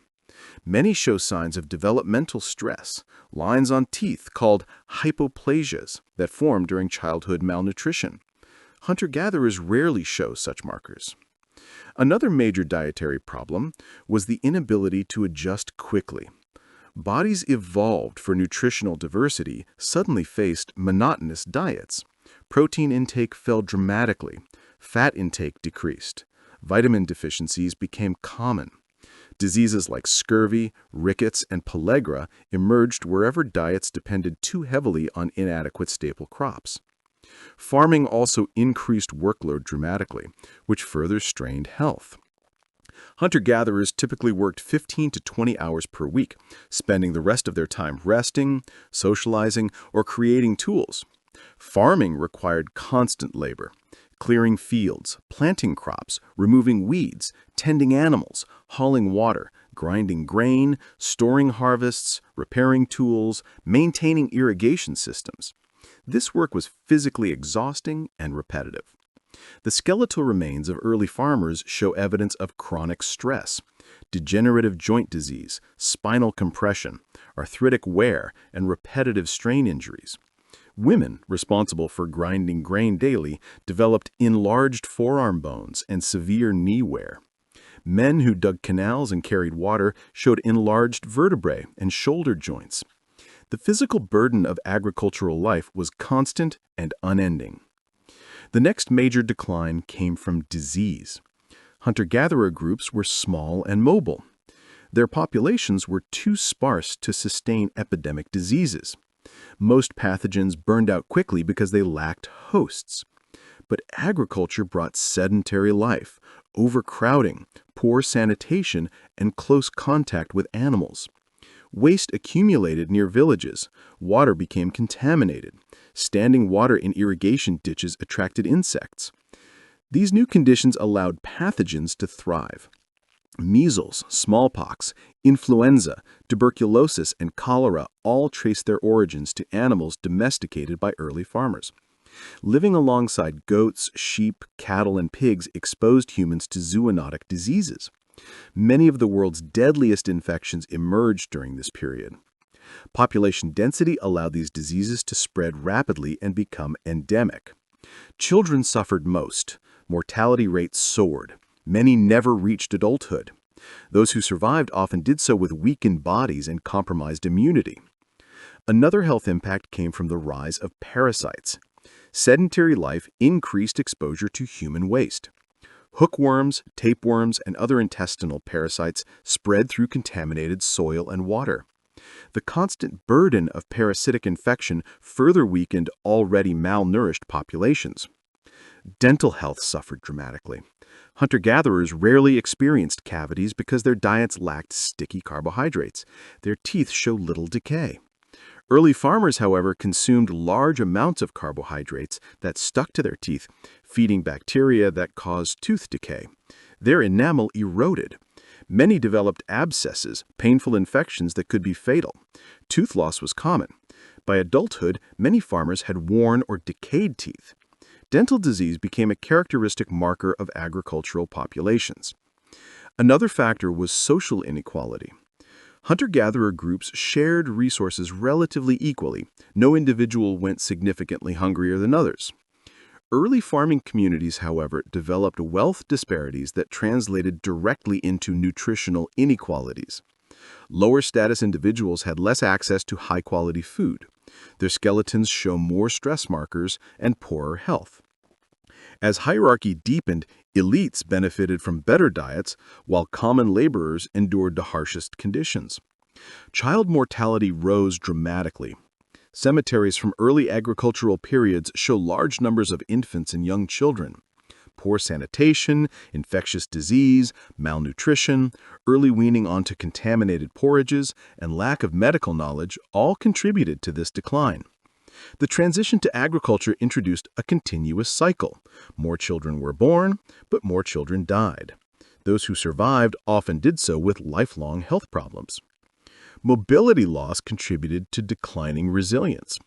Many show signs of developmental stress, lines on teeth called hypoplasias that form during childhood malnutrition. Hunter-gatherers rarely show such markers. Another major dietary problem was the inability to adjust quickly. Bodies evolved for nutritional diversity suddenly faced monotonous diets. Protein intake fell dramatically. Fat intake decreased. Vitamin deficiencies became common. Diseases like scurvy, rickets, and pellagra emerged wherever diets depended too heavily on inadequate staple crops. Farming also increased workload dramatically, which further strained health. Hunter-gatherers typically worked 15 to 20 hours per week, spending the rest of their time resting, socializing, or creating tools. Farming required constant labor, clearing fields, planting crops, removing weeds, tending animals, hauling water, grinding grain, storing harvests, repairing tools, maintaining irrigation systems. This work was physically exhausting and repetitive. The skeletal remains of early farmers show evidence of chronic stress, degenerative joint disease, spinal compression, arthritic wear, and repetitive strain injuries. Women, responsible for grinding grain daily, developed enlarged forearm bones and severe knee wear. Men who dug canals and carried water showed enlarged vertebrae and shoulder joints. The physical burden of agricultural life was constant and unending. The next major decline came from disease. Hunter-gatherer groups were small and mobile. Their populations were too sparse to sustain epidemic diseases. Most pathogens burned out quickly because they lacked hosts. But agriculture brought sedentary life, overcrowding, poor sanitation, and close contact with animals. Waste accumulated near villages. Water became contaminated. Standing water in irrigation ditches attracted insects. These new conditions allowed pathogens to thrive. Measles, smallpox, influenza, tuberculosis, and cholera all trace their origins to animals domesticated by early farmers. Living alongside goats, sheep, cattle, and pigs exposed humans to zoonotic diseases. Many of the world's deadliest infections emerged during this period. Population density allowed these diseases to spread rapidly and become endemic. Children suffered most. Mortality rates soared. Many never reached adulthood. Those who survived often did so with weakened bodies and compromised immunity. Another health impact came from the rise of parasites. Sedentary life increased exposure to human waste. Hookworms, tapeworms, and other intestinal parasites spread through contaminated soil and water. The constant burden of parasitic infection further weakened already malnourished populations. Dental health suffered dramatically. Hunter-gatherers rarely experienced cavities because their diets lacked sticky carbohydrates. Their teeth showed little decay. Early farmers, however, consumed large amounts of carbohydrates that stuck to their teeth, feeding bacteria that caused tooth decay. Their enamel eroded. Many developed abscesses, painful infections that could be fatal. Tooth loss was common. By adulthood, many farmers had worn or decayed teeth. Dental disease became a characteristic marker of agricultural populations. Another factor was social inequality. Hunter-gatherer groups shared resources relatively equally. No individual went significantly hungrier than others. Early farming communities, however, developed wealth disparities that translated directly into nutritional inequalities. Lower-status individuals had less access to high-quality food. Their skeletons show more stress markers and poorer health. As hierarchy deepened, elites benefited from better diets, while common laborers endured the harshest conditions. Child mortality rose dramatically. Cemeteries from early agricultural periods show large numbers of infants and young children. Poor sanitation, infectious disease, malnutrition, early weaning onto contaminated porridges, and lack of medical knowledge all contributed to this decline. The transition to agriculture introduced a continuous cycle. More children were born, but more children died. Those who survived often did so with lifelong health problems. Mobility loss contributed to declining resilience.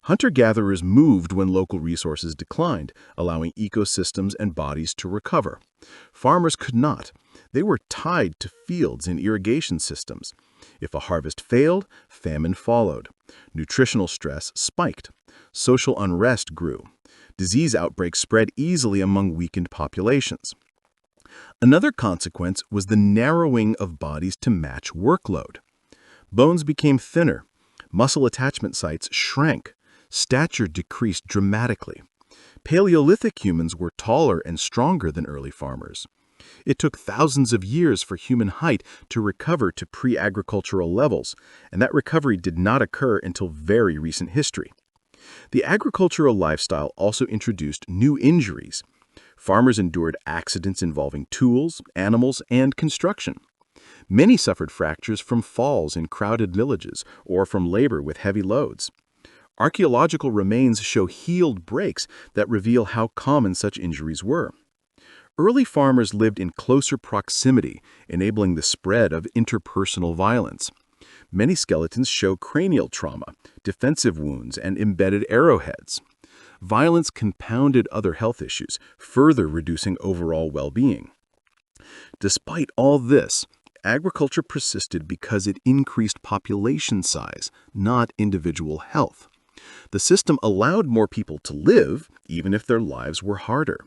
Hunter-gatherers moved when local resources declined, allowing ecosystems and bodies to recover. Farmers could not. They were tied to fields and irrigation systems. If a harvest failed, famine followed. Nutritional stress spiked. Social unrest grew. Disease outbreaks spread easily among weakened populations. Another consequence was the narrowing of bodies to match workload. Bones became thinner. Muscle attachment sites shrank. Stature decreased dramatically. Paleolithic humans were taller and stronger than early farmers. It took thousands of years for human height to recover to pre-agricultural levels, and that recovery did not occur until very recent history. The agricultural lifestyle also introduced new injuries. Farmers endured accidents involving tools, animals, and construction. Many suffered fractures from falls in crowded villages or from labor with heavy loads. Archaeological remains show healed breaks that reveal how common such injuries were. Early farmers lived in closer proximity, enabling the spread of interpersonal violence. Many skeletons show cranial trauma, defensive wounds, and embedded arrowheads. Violence compounded other health issues, further reducing overall well-being. Despite all this, agriculture persisted because it increased population size, not individual health. The system allowed more people to live, even if their lives were harder.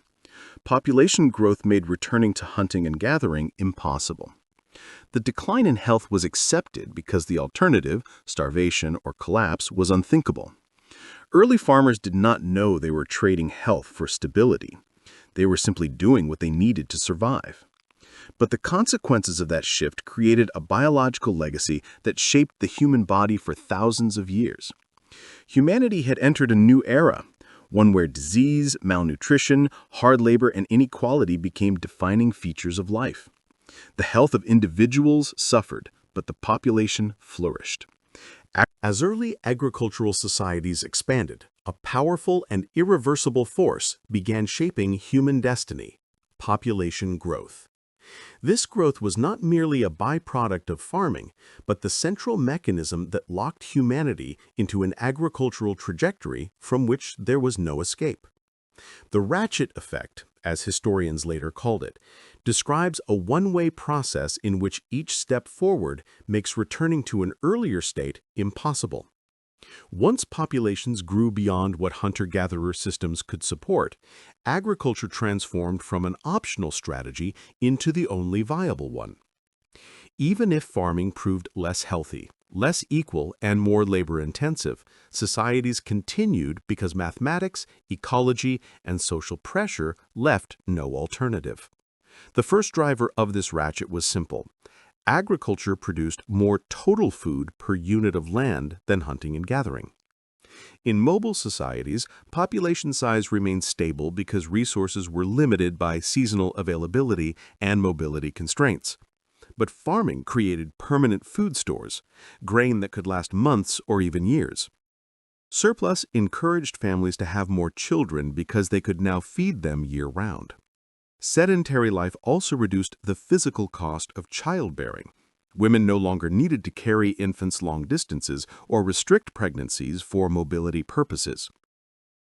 Population growth made returning to hunting and gathering impossible. The decline in health was accepted because the alternative, starvation or collapse, was unthinkable. Early farmers did not know they were trading health for stability. They were simply doing what they needed to survive. But the consequences of that shift created a biological legacy that shaped the human body for thousands of years. Humanity had entered a new era, one where disease, malnutrition, hard labor, and inequality became defining features of life. The health of individuals suffered, but the population flourished. As early agricultural societies expanded, a powerful and irreversible force began shaping human destiny: population growth. This growth was not merely a byproduct of farming, but the central mechanism that locked humanity into an agricultural trajectory from which there was no escape. The ratchet effect, as historians later called it, describes a one-way process in which each step forward makes returning to an earlier state impossible. Once populations grew beyond what hunter-gatherer systems could support, agriculture transformed from an optional strategy into the only viable one. Even if farming proved less healthy, less equal, and more labor-intensive, societies continued because mathematics, ecology, and social pressure left no alternative. The first driver of this ratchet was simple. Agriculture produced more total food per unit of land than hunting and gathering. In mobile societies, population size remained stable because resources were limited by seasonal availability and mobility constraints. But farming created permanent food stores, grain that could last months or even years. Surplus encouraged families to have more children because they could now feed them year-round. Sedentary life also reduced the physical cost of childbearing. Women no longer needed to carry infants long distances or restrict pregnancies for mobility purposes.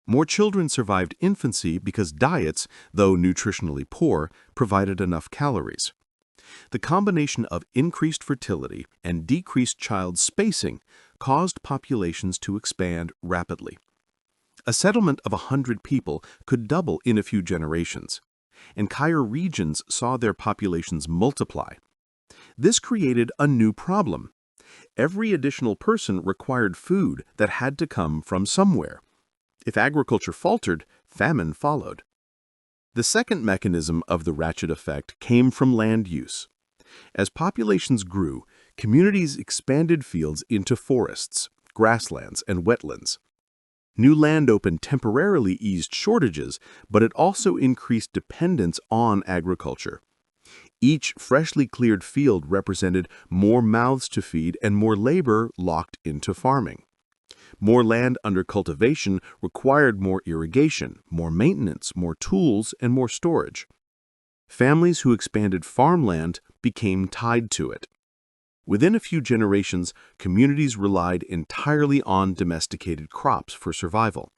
More children survived infancy because diets, though nutritionally poor, provided enough calories. The combination of increased fertility and decreased child spacing caused populations to expand rapidly. A settlement of 100 people could double in a few generations. Entire regions saw their populations multiply. This created a new problem. Every additional person required food that had to come from somewhere. If agriculture faltered, famine followed. The second mechanism of the ratchet effect came from land use. As populations grew, communities expanded fields into forests, grasslands, and wetlands. New land opened temporarily eased shortages, but it also increased dependence on agriculture. Each freshly cleared field represented more mouths to feed and more labor locked into farming. More land under cultivation required more irrigation, more maintenance, more tools, and more storage. Families who expanded farmland became tied to it. Within a few generations, communities relied entirely on domesticated crops for survival.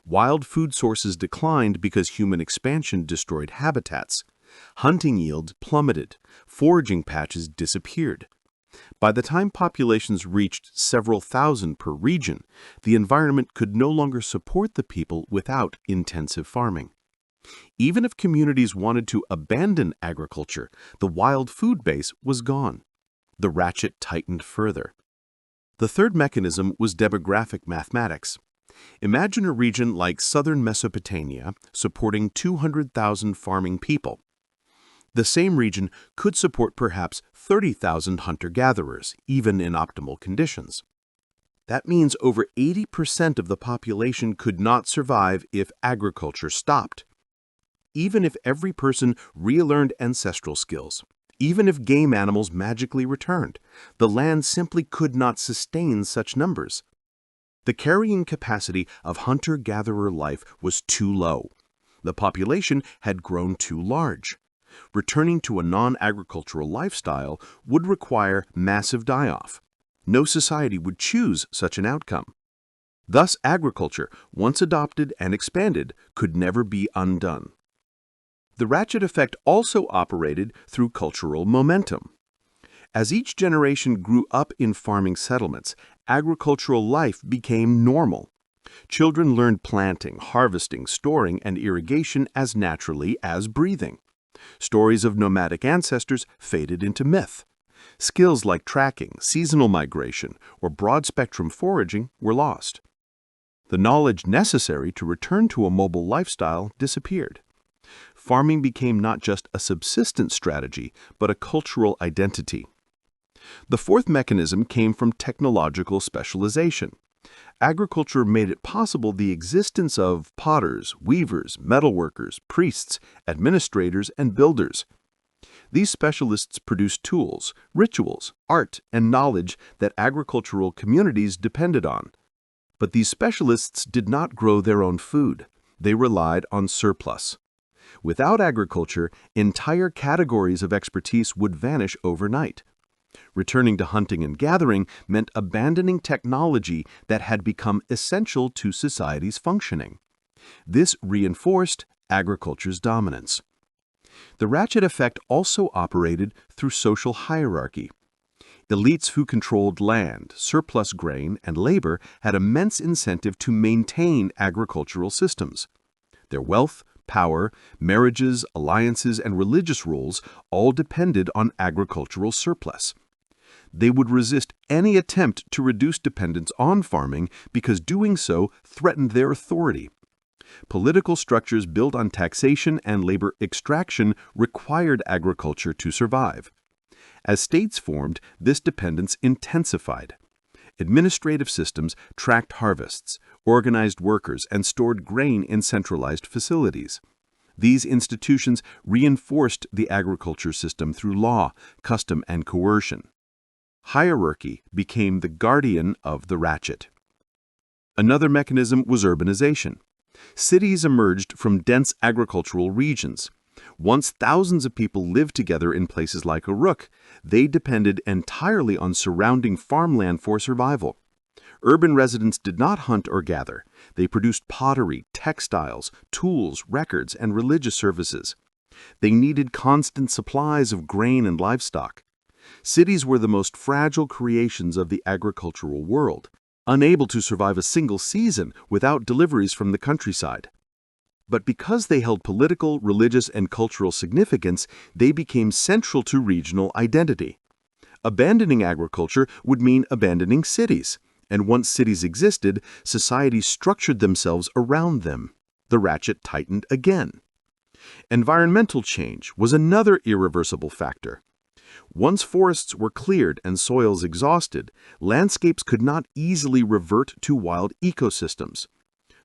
Wild food sources declined because human expansion destroyed habitats. Hunting yields plummeted. Foraging patches disappeared. By the time populations reached several thousand per region, the environment could no longer support the people without intensive farming. Even if communities wanted to abandon agriculture, the wild food base was gone. The ratchet tightened further. The third mechanism was demographic mathematics. Imagine a region like southern Mesopotamia supporting 200,000 farming people. The same region could support perhaps 30,000 hunter-gatherers, even in optimal conditions. That means over 80% of the population could not survive if agriculture stopped. Even if every person relearned ancestral skills, even if game animals magically returned, the land simply could not sustain such numbers. The carrying capacity of hunter-gatherer life was too low. The population had grown too large. Returning to a non-agricultural lifestyle would require massive die-off. No society would choose such an outcome. Thus, agriculture, once adopted and expanded, could never be undone. The ratchet effect also operated through cultural momentum. As each generation grew up in farming settlements, agricultural life became normal. Children learned planting, harvesting, storing, and irrigation as naturally as breathing. Stories of nomadic ancestors faded into myth. Skills like tracking, seasonal migration, or broad-spectrum foraging were lost. The knowledge necessary to return to a mobile lifestyle disappeared. Farming became not just a subsistence strategy, but a cultural identity. The fourth mechanism came from technological specialization. Agriculture made it possible the existence of potters, weavers, metalworkers, priests, administrators, and builders. These specialists produced tools, rituals, art, and knowledge that agricultural communities depended on. But these specialists did not grow their own food. They relied on surplus. Without agriculture, entire categories of expertise would vanish overnight. Returning to hunting and gathering meant abandoning technology that had become essential to society's functioning. This reinforced agriculture's dominance. The ratchet effect also operated through social hierarchy. Elites who controlled land, surplus grain, and labor had immense incentive to maintain agricultural systems. Their wealth, power, marriages, alliances, and religious rules all depended on agricultural surplus. They would resist any attempt to reduce dependence on farming because doing so threatened their authority. Political structures built on taxation and labor extraction required agriculture to survive. As states formed, this dependence intensified. Administrative systems tracked harvests, organized workers, and stored grain in centralized facilities. These institutions reinforced the agriculture system through law, custom, and coercion. Hierarchy became the guardian of the ratchet. Another mechanism was urbanization. Cities emerged from dense agricultural regions. Once thousands of people lived together in places like Uruk, they depended entirely on surrounding farmland for survival. Urban residents did not hunt or gather. They produced pottery, textiles, tools, records, and religious services. They needed constant supplies of grain and livestock. Cities were the most fragile creations of the agricultural world, unable to survive a single season without deliveries from the countryside. But because they held political, religious, and cultural significance, they became central to regional identity. Abandoning agriculture would mean abandoning cities, and once cities existed, societies structured themselves around them. The ratchet tightened again. Environmental change was another irreversible factor. Once forests were cleared and soils exhausted, landscapes could not easily revert to wild ecosystems.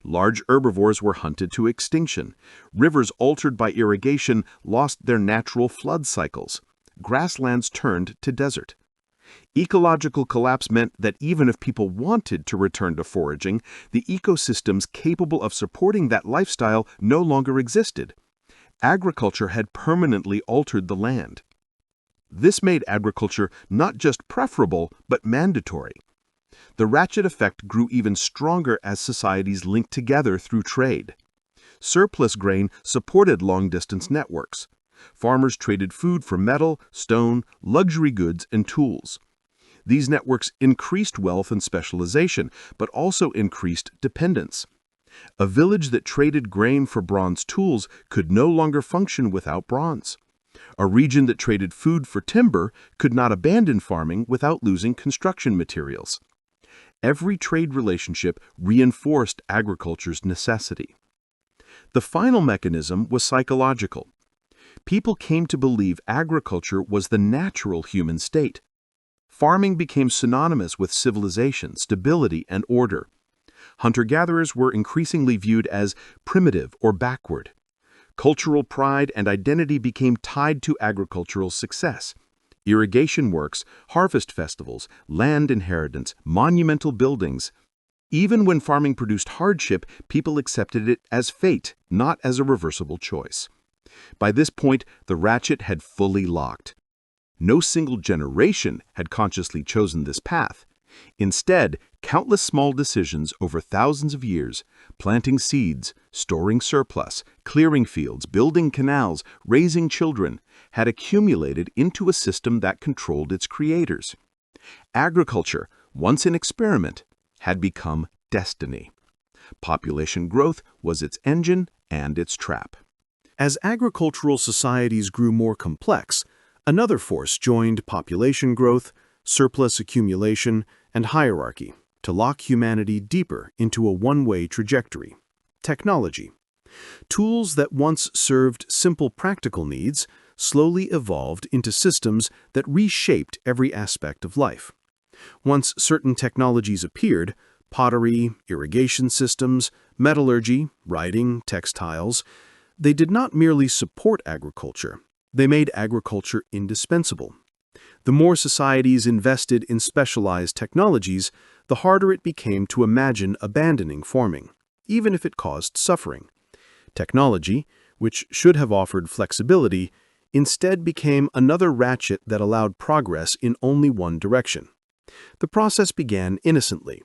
Large herbivores were hunted to extinction. Rivers altered by irrigation lost their natural flood cycles. Grasslands turned to desert. Ecological collapse meant that even if people wanted to return to foraging, the ecosystems capable of supporting that lifestyle no longer existed. Agriculture had permanently altered the land. This made agriculture not just preferable, but mandatory. The ratchet effect grew even stronger as societies linked together through trade. Surplus grain supported long-distance networks. Farmers traded food for metal, stone, luxury goods, and tools. These networks increased wealth and specialization, but also increased dependence. A village that traded grain for bronze tools could no longer function without bronze. A region that traded food for timber could not abandon farming without losing construction materials. Every trade relationship reinforced agriculture's necessity. The final mechanism was psychological. People came to believe agriculture was the natural human state. Farming became synonymous with civilization, stability, and order. Hunter-gatherers were increasingly viewed as primitive or backward. Cultural pride and identity became tied to agricultural success. Irrigation works, harvest festivals, land inheritance, monumental buildings. Even when farming produced hardship, people accepted it as fate, not as a reversible choice. By this point, the ratchet had fully locked. No single generation had consciously chosen this path. Instead, countless small decisions over thousands of years, planting seeds, storing surplus, clearing fields, building canals, raising children, had accumulated into a system that controlled its creators. Agriculture, once an experiment, had become destiny. Population growth was its engine and its trap. As agricultural societies grew more complex, another force joined: population growth, surplus accumulation, and hierarchy, to lock humanity deeper into a one-way trajectory: technology. Tools that once served simple practical needs slowly evolved into systems that reshaped every aspect of life. Once certain technologies appeared: pottery, irrigation systems, metallurgy, writing, textiles, they did not merely support agriculture, they made agriculture indispensable. The more societies invested in specialized technologies, the harder it became to imagine abandoning farming, even if it caused suffering. Technology, which should have offered flexibility, instead became another ratchet that allowed progress in only one direction. The process began innocently.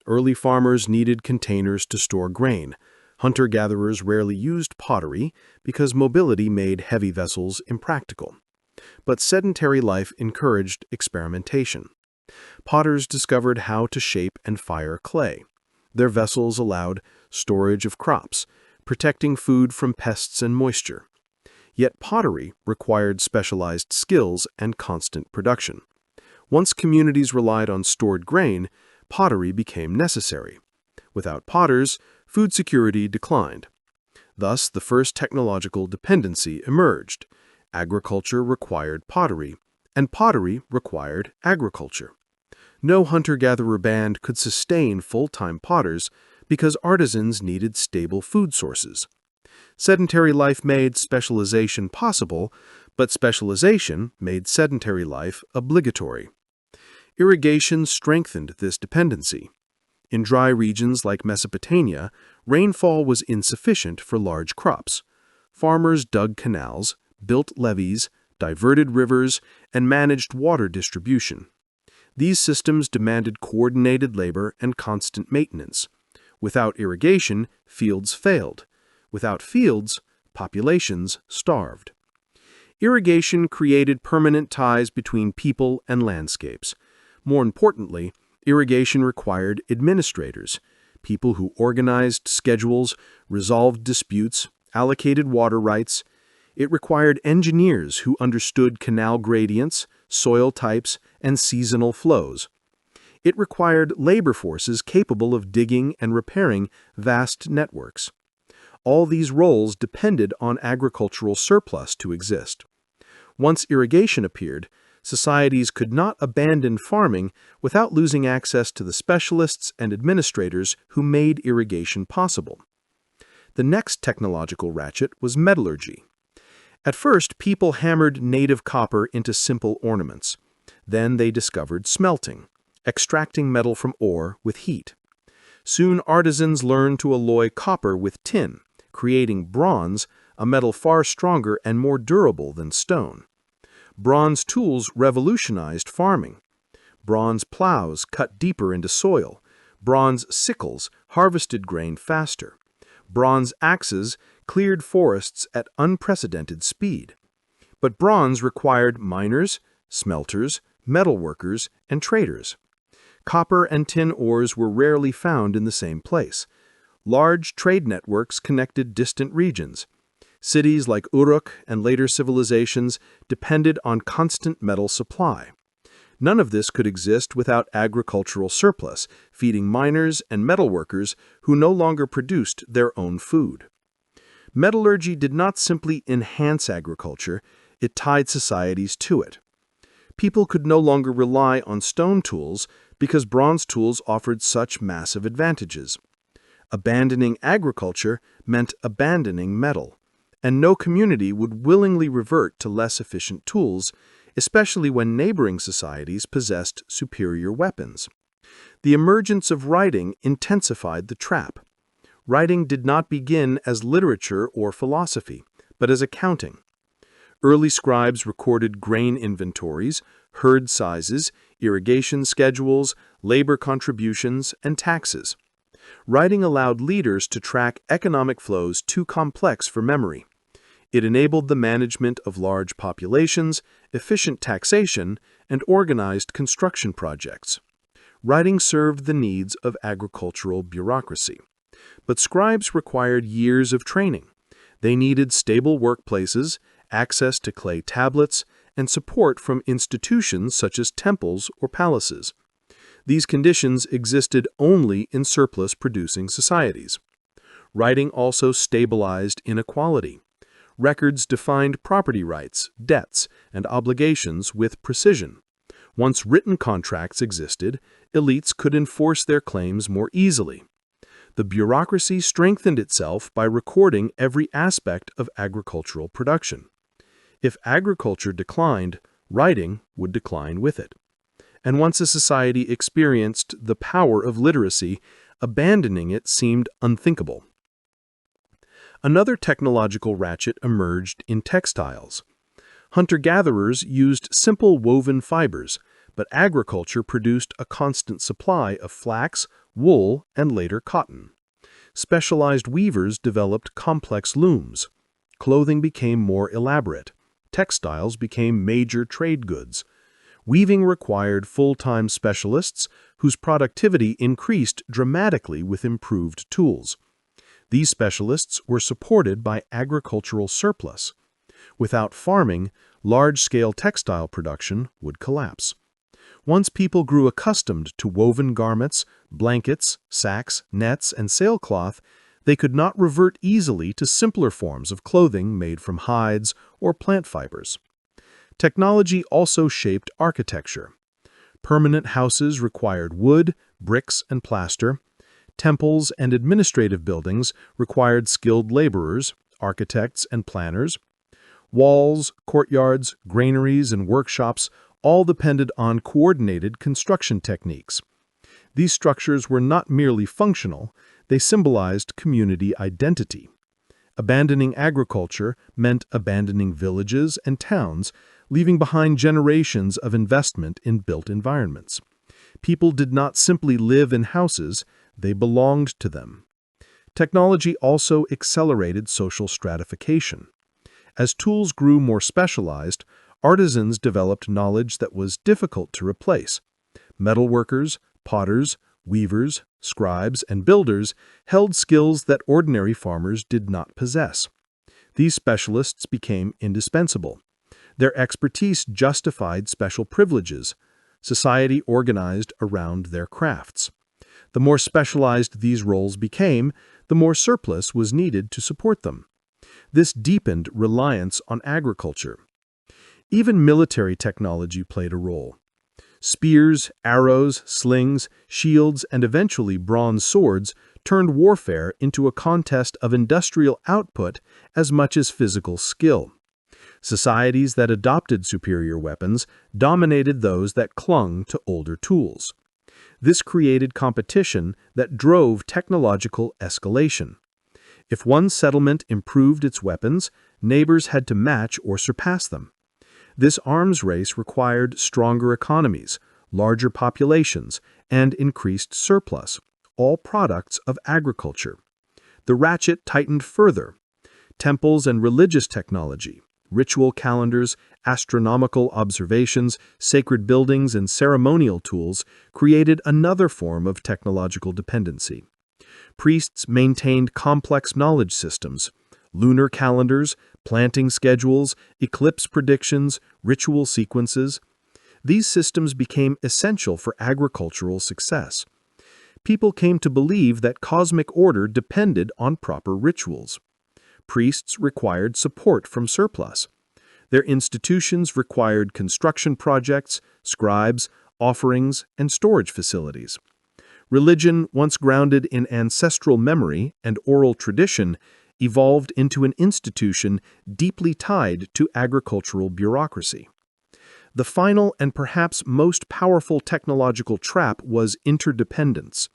Early farmers needed containers to store grain. Hunter-gatherers rarely used pottery because mobility made heavy vessels impractical. But sedentary life encouraged experimentation. Potters discovered how to shape and fire clay. Their vessels allowed storage of crops, protecting food from pests and moisture. Yet pottery required specialized skills and constant production. Once communities relied on stored grain, pottery became necessary. Without potters, food security declined. Thus, the first technological dependency emerged. Agriculture required pottery, and pottery required agriculture. No hunter-gatherer band could sustain full-time potters because artisans needed stable food sources. Sedentary life made specialization possible, but specialization made sedentary life obligatory. Irrigation strengthened this dependency. In dry regions like Mesopotamia, rainfall was insufficient for large crops. Farmers dug canals, built levees, diverted rivers, and managed water distribution. These systems demanded coordinated labor and constant maintenance. Without irrigation, fields failed. Without fields, populations starved. Irrigation created permanent ties between people and landscapes. More importantly, irrigation required administrators, people who organized schedules, resolved disputes, allocated water rights. It required engineers who understood canal gradients, soil types, and seasonal flows. It required labor forces capable of digging and repairing vast networks. All these roles depended on agricultural surplus to exist. Once irrigation appeared, societies could not abandon farming without losing access to the specialists and administrators who made irrigation possible. The next technological ratchet was metallurgy. At first, people hammered native copper into simple ornaments. Then they discovered smelting, extracting metal from ore with heat. Soon artisans learned to alloy copper with tin, creating bronze, a metal far stronger and more durable than stone. Bronze tools revolutionized farming. Bronze plows cut deeper into soil. Bronze sickles harvested grain faster. Bronze axes cleared forests at unprecedented speed. But bronze required miners, smelters, metalworkers, and traders. Copper and tin ores were rarely found in the same place. Large trade networks connected distant regions. Cities like Uruk and later civilizations depended on constant metal supply. None of this could exist without agricultural surplus, feeding miners and metalworkers who no longer produced their own food. Metallurgy did not simply enhance agriculture, it tied societies to it. People could no longer rely on stone tools because bronze tools offered such massive advantages. Abandoning agriculture meant abandoning metal, and no community would willingly revert to less efficient tools, especially when neighboring societies possessed superior weapons. The emergence of writing intensified the trap. Writing did not begin as literature or philosophy, but as accounting. Early scribes recorded grain inventories, herd sizes, irrigation schedules, labor contributions, and taxes. Writing allowed leaders to track economic flows too complex for memory. It enabled the management of large populations, efficient taxation, and organized construction projects. Writing served the needs of agricultural bureaucracy. But scribes required years of training. They needed stable workplaces, access to clay tablets, and support from institutions such as temples or palaces. These conditions existed only in surplus-producing societies. Writing also stabilized inequality. Records defined property rights, debts, and obligations with precision. Once written contracts existed, elites could enforce their claims more easily. The bureaucracy strengthened itself by recording every aspect of agricultural production. If agriculture declined, writing would decline with it. And once a society experienced the power of literacy, abandoning it seemed unthinkable. Another technological ratchet emerged in textiles. Hunter-gatherers used simple woven fibers, but agriculture produced a constant supply of flax, wool, and later cotton. Specialized weavers developed complex looms. Clothing became more elaborate. Textiles became major trade goods. Weaving required full-time specialists whose productivity increased dramatically with improved tools. These specialists were supported by agricultural surplus. Without farming, large-scale textile production would collapse. Once people grew accustomed to woven garments, blankets, sacks, nets, and sailcloth, they could not revert easily to simpler forms of clothing made from hides or plant fibers. Technology also shaped architecture. Permanent houses required wood, bricks, and plaster. Temples and administrative buildings required skilled laborers, architects, and planners. Walls, courtyards, granaries, and workshops all depended on coordinated construction techniques. These structures were not merely functional, they symbolized community identity. Abandoning agriculture meant abandoning villages and towns, leaving behind generations of investment in built environments. People did not simply live in houses, they belonged to them. Technology also accelerated social stratification. As tools grew more specialized, artisans developed knowledge that was difficult to replace. Metalworkers, potters, weavers, scribes, and builders held skills that ordinary farmers did not possess. These specialists became indispensable. Their expertise justified special privileges. Society organized around their crafts. The more specialized these roles became, the more surplus was needed to support them. This deepened reliance on agriculture. Even military technology played a role. Spears, arrows, slings, shields, and eventually bronze swords turned warfare into a contest of industrial output as much as physical skill. Societies that adopted superior weapons dominated those that clung to older tools. This created competition that drove technological escalation. If one settlement improved its weapons, neighbors had to match or surpass them. This arms race required stronger economies, larger populations, and increased surplus, all products of agriculture. The ratchet tightened further. Temples and religious technology, ritual calendars, astronomical observations, sacred buildings, and ceremonial tools created another form of technological dependency. Priests maintained complex knowledge systems, lunar calendars, planting schedules, eclipse predictions, ritual sequences. These systems became essential for agricultural success. People came to believe that cosmic order depended on proper rituals. Priests required support from surplus. Their institutions required construction projects, scribes, offerings, and storage facilities. Religion, once grounded in ancestral memory and oral tradition, evolved into an institution deeply tied to agricultural bureaucracy. The final and perhaps most powerful technological trap was interdependence.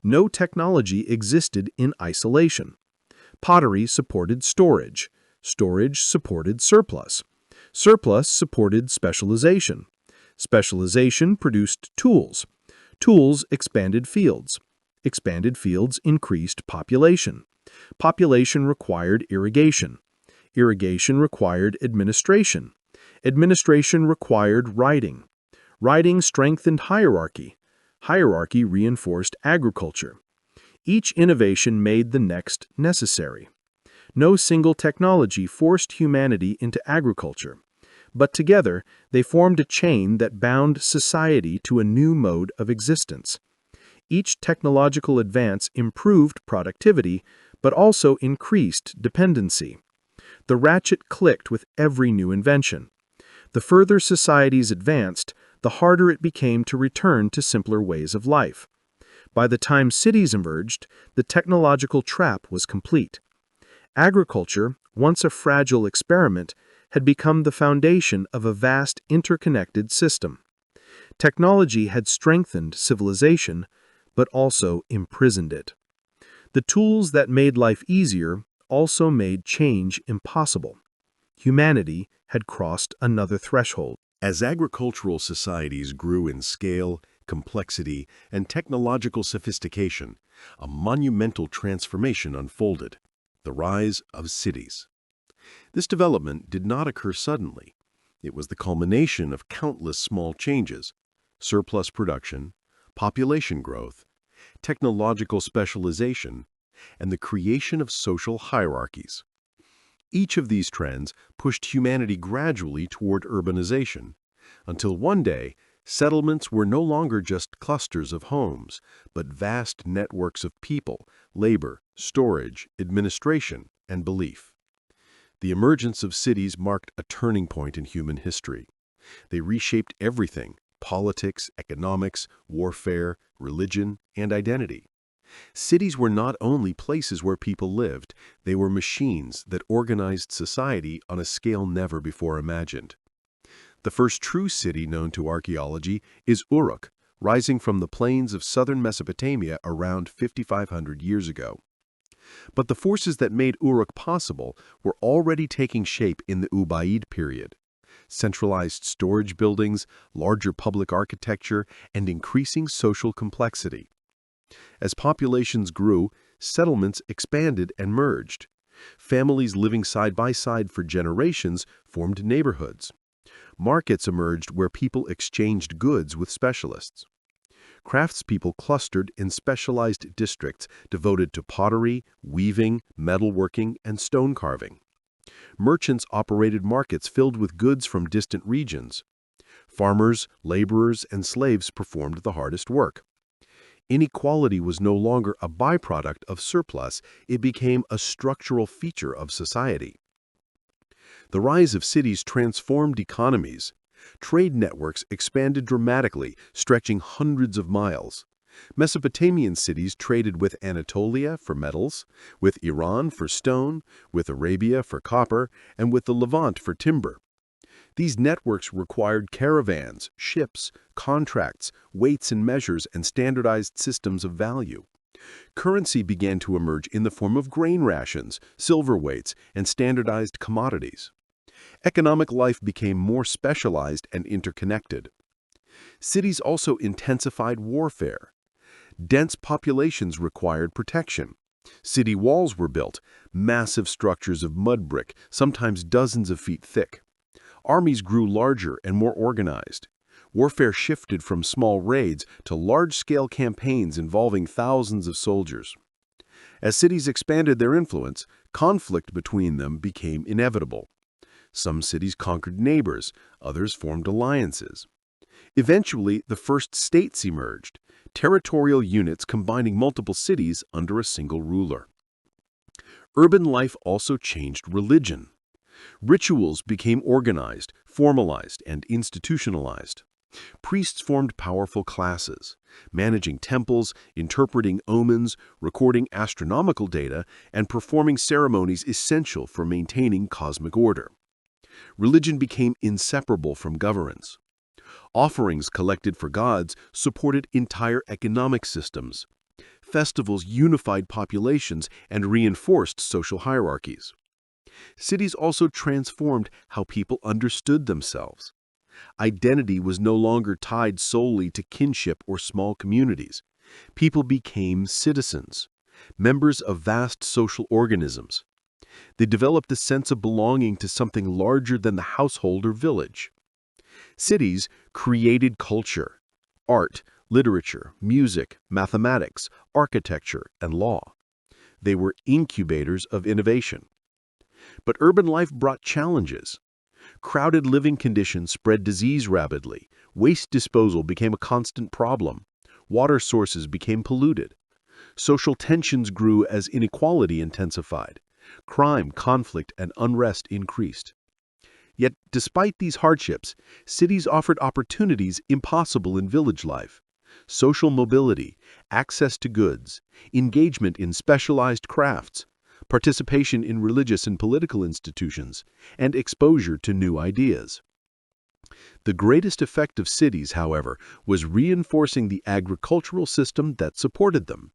No technology existed in isolation. Pottery supported storage. Storage supported surplus. Surplus supported specialization. Specialization produced tools. Tools expanded fields. Expanded fields increased population. Population required irrigation. Irrigation required administration. Administration required writing. Writing strengthened hierarchy. Hierarchy reinforced agriculture. Each innovation made the next necessary. No single technology forced humanity into agriculture, but together they formed a chain that bound society to a new mode of existence. Each technological advance improved productivity, but also increased dependency. The ratchet clicked with every new invention. The further societies advanced, the harder it became to return to simpler ways of life. By the time cities emerged, the technological trap was complete. Agriculture, once a fragile experiment, had become the foundation of a vast interconnected system. Technology had strengthened civilization, but also imprisoned it. The tools that made life easier also made change impossible. Humanity had crossed another threshold. As agricultural societies grew in scale, complexity, and technological sophistication, a monumental transformation unfolded: the rise of cities. This development did not occur suddenly. It was the culmination of countless small changes: surplus production, population growth, technological specialization, and the creation of social hierarchies. Each of these trends pushed humanity gradually toward urbanization, until one day, settlements were no longer just clusters of homes, but vast networks of people, labor, storage, administration, and belief. The emergence of cities marked a turning point in human history. They reshaped everything: politics, economics, warfare, religion, and identity. Cities were not only places where people lived, they were machines that organized society on a scale never before imagined. The first true city known to archaeology is Uruk, rising from the plains of southern Mesopotamia around 5,500 years ago. But the forces that made Uruk possible were already taking shape in the Ubaid period: centralized storage buildings, larger public architecture, and increasing social complexity. As populations grew, settlements expanded and merged. Families living side by side for generations formed neighborhoods. Markets emerged where people exchanged goods with specialists. Craftspeople clustered in specialized districts devoted to pottery, weaving, metalworking, and stone carving. Merchants operated markets filled with goods from distant regions. Farmers, laborers, and slaves performed the hardest work. Inequality was no longer a byproduct of surplus, it became a structural feature of society. The rise of cities transformed economies. Trade networks expanded dramatically, stretching hundreds of miles. Mesopotamian cities traded with Anatolia for metals, with Iran for stone, with Arabia for copper, and with the Levant for timber. These networks required caravans, ships, contracts, weights and measures, and standardized systems of value. Currency began to emerge in the form of grain rations, silver weights, and standardized commodities. Economic life became more specialized and interconnected. Cities also intensified warfare. Dense populations required protection. City walls were built, massive structures of mud brick, sometimes dozens of feet thick. Armies grew larger and more organized. Warfare shifted from small raids to large-scale campaigns involving thousands of soldiers. As cities expanded their influence, conflict between them became inevitable. Some cities conquered neighbors, others formed alliances. Eventually, the first states emerged, territorial units combining multiple cities under a single ruler. Urban life also changed religion. Rituals became organized, formalized, and institutionalized. Priests formed powerful classes, managing temples, interpreting omens, recording astronomical data, and performing ceremonies essential for maintaining cosmic order. Religion became inseparable from governance. Offerings collected for gods supported entire economic systems. Festivals unified populations and reinforced social hierarchies. Cities also transformed how people understood themselves. Identity was no longer tied solely to kinship or small communities. People became citizens, members of vast social organisms. They developed a sense of belonging to something larger than the household or village. Cities created culture, art, literature, music, mathematics, architecture, and law. They were incubators of innovation. But urban life brought challenges. Crowded living conditions spread disease rapidly. Waste disposal became a constant problem. Water sources became polluted. Social tensions grew as inequality intensified. Crime, conflict, and unrest increased. Yet, despite these hardships, cities offered opportunities impossible in village life. Social mobility, access to goods, engagement in specialized crafts, participation in religious and political institutions, and exposure to new ideas. The greatest effect of cities, however, was reinforcing the agricultural system that supported them.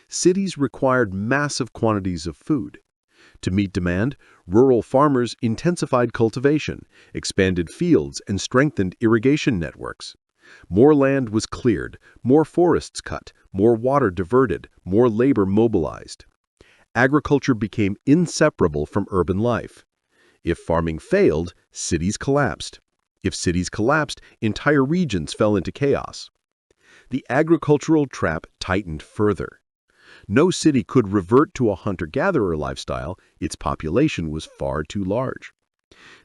Cities required massive quantities of food. To meet demand, rural farmers intensified cultivation, expanded fields, and strengthened irrigation networks. More land was cleared, more forests cut, more water diverted, more labor mobilized. Agriculture became inseparable from urban life. If farming failed, cities collapsed. If cities collapsed, entire regions fell into chaos. The agricultural trap tightened further. No city could revert to a hunter-gatherer lifestyle; its population was far too large.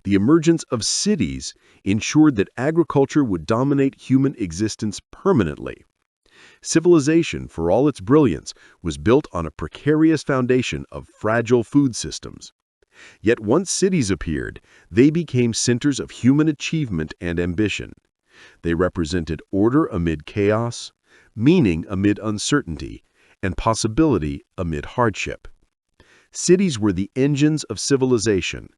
The emergence of cities ensured that agriculture would dominate human existence permanently. Civilization, for all its brilliance, was built on a precarious foundation of fragile food systems. Yet once cities appeared, they became centers of human achievement and ambition. They represented order amid chaos, meaning amid uncertainty, and possibility amid hardship. Cities were the engines of civilization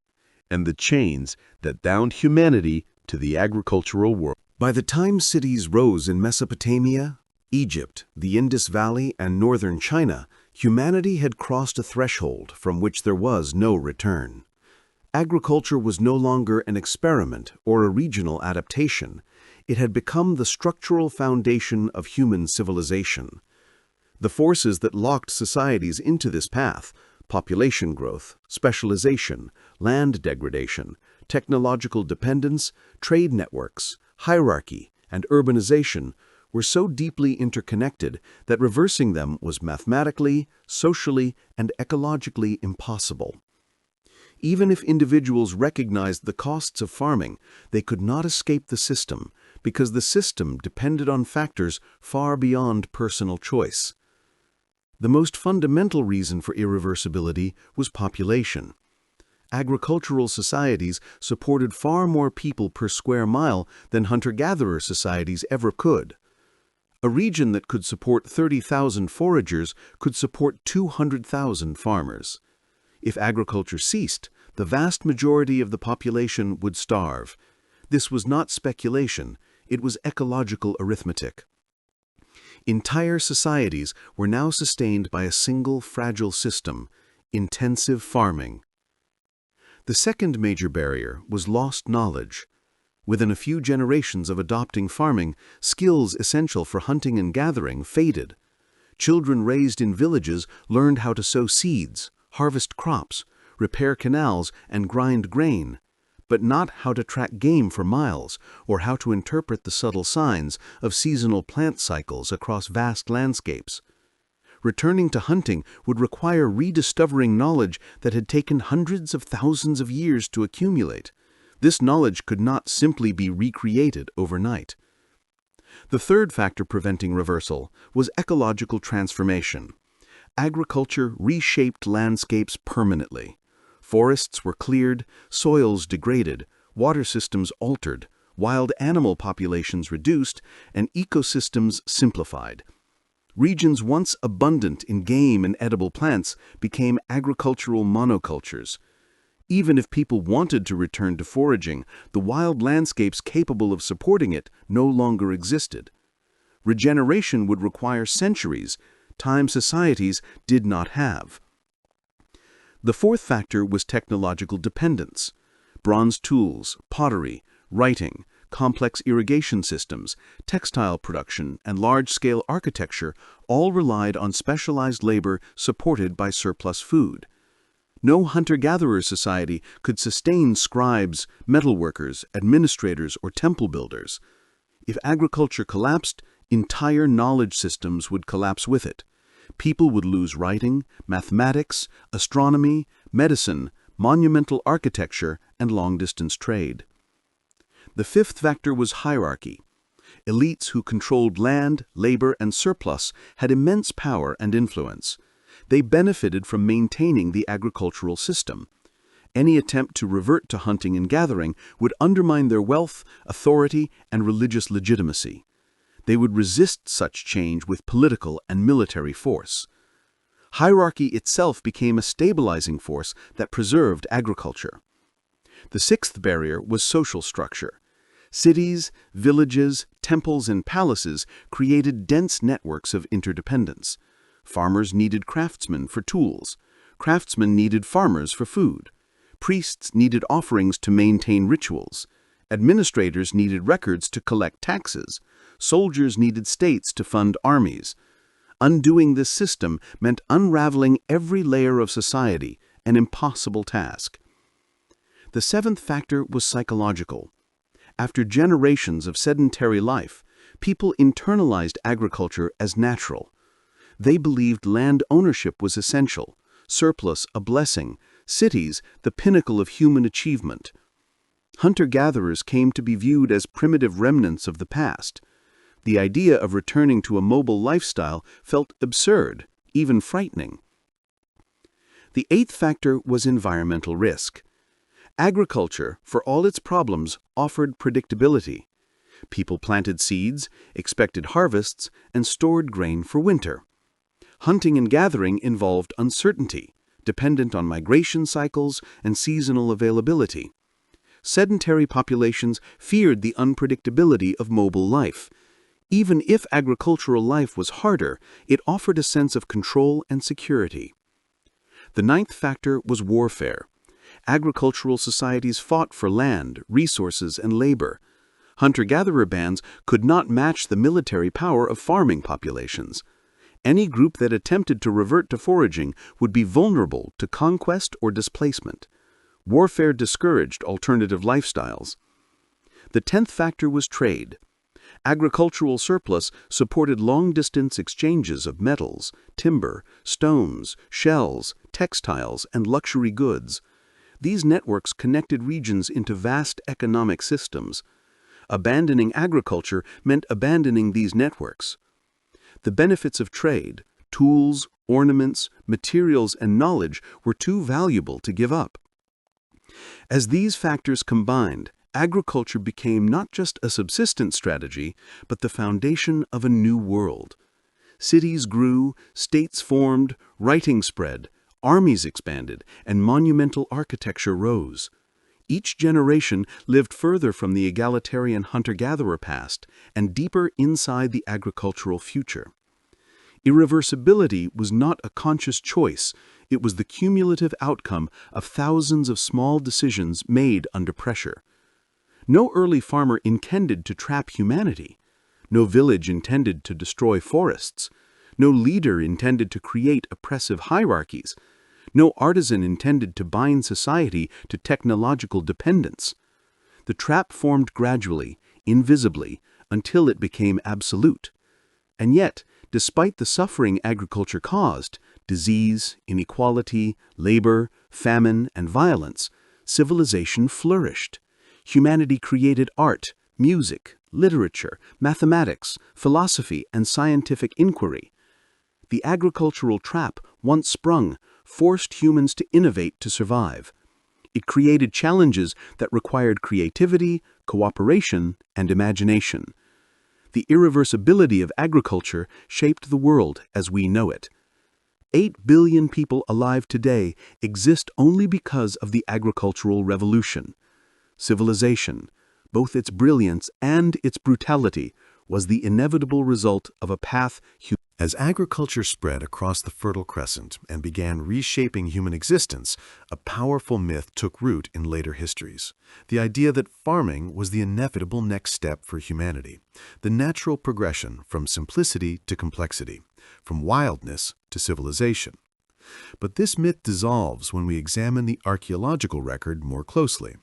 and the chains that bound humanity to the agricultural world. By the time cities rose in Mesopotamia, Egypt, the Indus Valley, and northern China, humanity had crossed a threshold from which there was no return. Agriculture was no longer an experiment or a regional adaptation. It had become the structural foundation of human civilization. The forces that locked societies into this path, population growth, specialization, land degradation, technological dependence, trade networks, hierarchy, and urbanization, were so deeply interconnected that reversing them was mathematically, socially, and ecologically impossible. Even if individuals recognized the costs of farming, they could not escape the system because the system depended on factors far beyond personal choice. The most fundamental reason for irreversibility was population. Agricultural societies supported far more people per square mile than hunter-gatherer societies ever could. A region that could support 30,000 foragers could support 200,000 farmers. If agriculture ceased, the vast majority of the population would starve. This was not speculation, it was ecological arithmetic. Entire societies were now sustained by a single fragile system: intensive farming. The second major barrier was lost knowledge. Within a few generations of adopting farming, skills essential for hunting and gathering faded. Children raised in villages learned how to sow seeds, harvest crops, repair canals, and grind grain, but not how to track game for miles or how to interpret the subtle signs of seasonal plant cycles across vast landscapes. Returning to hunting would require rediscovering knowledge that had taken hundreds of thousands of years to accumulate. This knowledge could not simply be recreated overnight. The third factor preventing reversal was ecological transformation. Agriculture reshaped landscapes permanently. Forests were cleared, soils degraded, water systems altered, wild animal populations reduced, and ecosystems simplified. Regions once abundant in game and edible plants became agricultural monocultures. Even if people wanted to return to foraging, the wild landscapes capable of supporting it no longer existed. Regeneration would require centuries, time societies did not have. The fourth factor was technological dependence. Bronze tools, pottery, writing, complex irrigation systems, textile production, and large-scale architecture all relied on specialized labor supported by surplus food. No hunter-gatherer society could sustain scribes, metalworkers, administrators, or temple builders. If agriculture collapsed, entire knowledge systems would collapse with it. People would lose writing, mathematics, astronomy, medicine, monumental architecture, and long-distance trade. The fifth factor was hierarchy. Elites who controlled land, labor, and surplus had immense power and influence. They benefited from maintaining the agricultural system. Any attempt to revert to hunting and gathering would undermine their wealth, authority, and religious legitimacy. They would resist such change with political and military force. Hierarchy itself became a stabilizing force that preserved agriculture. The sixth barrier was social structure. Cities, villages, temples, and palaces created dense networks of interdependence. Farmers needed craftsmen for tools. Craftsmen needed farmers for food. Priests needed offerings to maintain rituals. Administrators needed records to collect taxes. Soldiers needed states to fund armies. Undoing this system meant unraveling every layer of society, an impossible task. The seventh factor was psychological. After generations of sedentary life, people internalized agriculture as natural. They believed land ownership was essential, surplus a blessing, cities the pinnacle of human achievement. Hunter-gatherers came to be viewed as primitive remnants of the past. The idea of returning to a mobile lifestyle felt absurd, even frightening. The eighth factor was environmental risk. Agriculture, for all its problems, offered predictability. People planted seeds, expected harvests, and stored grain for winter. Hunting and gathering involved uncertainty, dependent on migration cycles and seasonal availability. Sedentary populations feared the unpredictability of mobile life. Even if agricultural life was harder, it offered a sense of control and security. The ninth factor was warfare. Agricultural societies fought for land, resources, and labor. Hunter-gatherer bands could not match the military power of farming populations. Any group that attempted to revert to foraging would be vulnerable to conquest or displacement. Warfare discouraged alternative lifestyles. The 10th factor was trade. Agricultural surplus supported long-distance exchanges of metals, timber, stones, shells, textiles, and luxury goods. These networks connected regions into vast economic systems. Abandoning agriculture meant abandoning these networks. The benefits of trade, tools, ornaments, materials, and knowledge were too valuable to give up. As these factors combined, agriculture became not just a subsistence strategy, but the foundation of a new world. Cities grew, states formed, writing spread, armies expanded, and monumental architecture rose. Each generation lived further from the egalitarian hunter-gatherer past and deeper inside the agricultural future. Irreversibility was not a conscious choice, it was the cumulative outcome of thousands of small decisions made under pressure. No early farmer intended to trap humanity. No village intended to destroy forests. No leader intended to create oppressive hierarchies. No artisan intended to bind society to technological dependence. The trap formed gradually, invisibly, until it became absolute. And yet, despite the suffering agriculture caused, disease, inequality, labor, famine, and violence, civilization flourished. Humanity created art, music, literature, mathematics, philosophy, and scientific inquiry. The agricultural trap, once sprung, forced humans to innovate to survive. It created challenges that required creativity, cooperation, and imagination. The irreversibility of agriculture shaped the world as we know it. 8 billion people alive today exist only because of the agricultural revolution. Civilization, both its brilliance and its brutality, was the inevitable result of a path As agriculture spread across the Fertile Crescent and began reshaping human existence, a powerful myth took root in later histories. The idea that farming was the inevitable next step for humanity, the natural progression from simplicity to complexity, from wildness to civilization. But this myth dissolves when we examine the archaeological record more closely.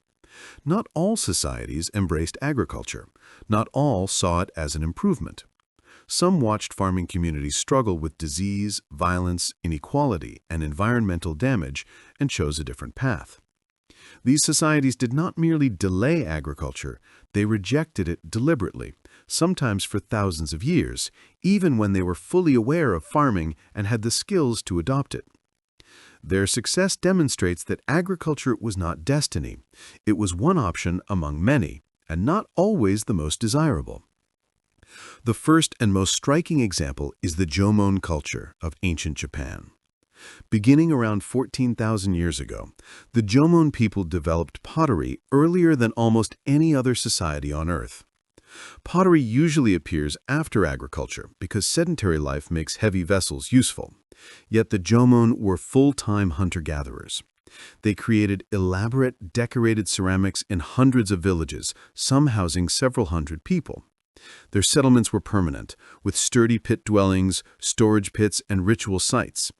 Not all societies embraced agriculture. Not all saw it as an improvement. Some watched farming communities struggle with disease, violence, inequality, and environmental damage and chose a different path. These societies did not merely delay agriculture, they rejected it deliberately, sometimes for thousands of years, even when they were fully aware of farming and had the skills to adopt it. Their success demonstrates that agriculture was not destiny. It was one option among many, and not always the most desirable. The first and most striking example is the Jomon culture of ancient Japan. Beginning around 14,000 years ago, the Jomon people developed pottery earlier than almost any other society on Earth. Pottery usually appears after agriculture because sedentary life makes heavy vessels useful. Yet the Jomon were full-time hunter-gatherers. They created elaborate, decorated ceramics in hundreds of villages, some housing several hundred people. Their settlements were permanent, with sturdy pit dwellings, storage pits, and ritual sites.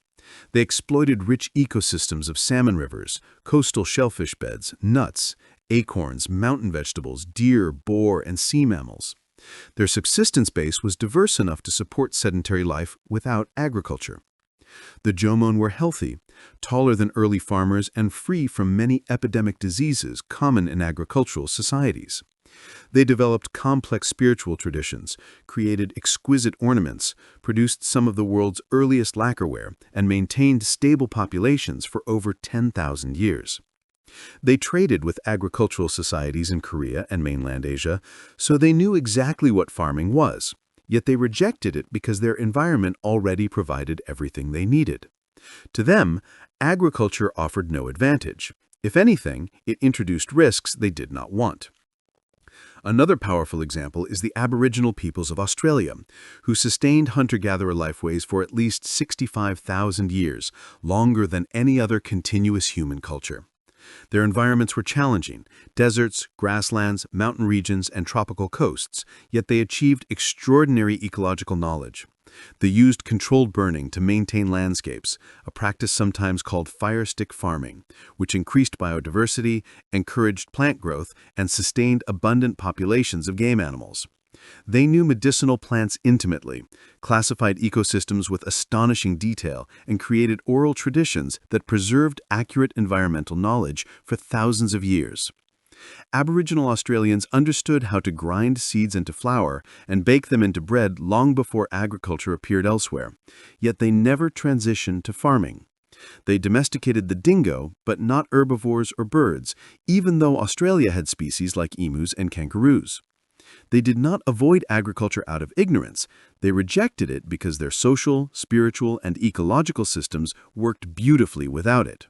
They exploited rich ecosystems of salmon rivers, coastal shellfish beds, nuts, acorns, mountain vegetables, deer, boar, and sea mammals. Their subsistence base was diverse enough to support sedentary life without agriculture. The Jomon were healthy, taller than early farmers, and free from many epidemic diseases common in agricultural societies. They developed complex spiritual traditions, created exquisite ornaments, produced some of the world's earliest lacquerware, and maintained stable populations for over 10,000 years. They traded with agricultural societies in Korea and mainland Asia, so they knew exactly what farming was, yet they rejected it because their environment already provided everything they needed. To them, agriculture offered no advantage. If anything, it introduced risks they did not want. Another powerful example is the Aboriginal peoples of Australia, who sustained hunter-gatherer lifeways for at least 65,000 years, longer than any other continuous human culture. Their environments were challenging: deserts, grasslands, mountain regions, and tropical coasts, yet they achieved extraordinary ecological knowledge. They used controlled burning to maintain landscapes, a practice sometimes called fire stick farming, which increased biodiversity, encouraged plant growth, and sustained abundant populations of game animals. They knew medicinal plants intimately, classified ecosystems with astonishing detail, and created oral traditions that preserved accurate environmental knowledge for thousands of years. Aboriginal Australians understood how to grind seeds into flour and bake them into bread long before agriculture appeared elsewhere, yet they never transitioned to farming. They domesticated the dingo, but not herbivores or birds, even though Australia had species like emus and kangaroos. They did not avoid agriculture out of ignorance. They rejected it because their social, spiritual, and ecological systems worked beautifully without it.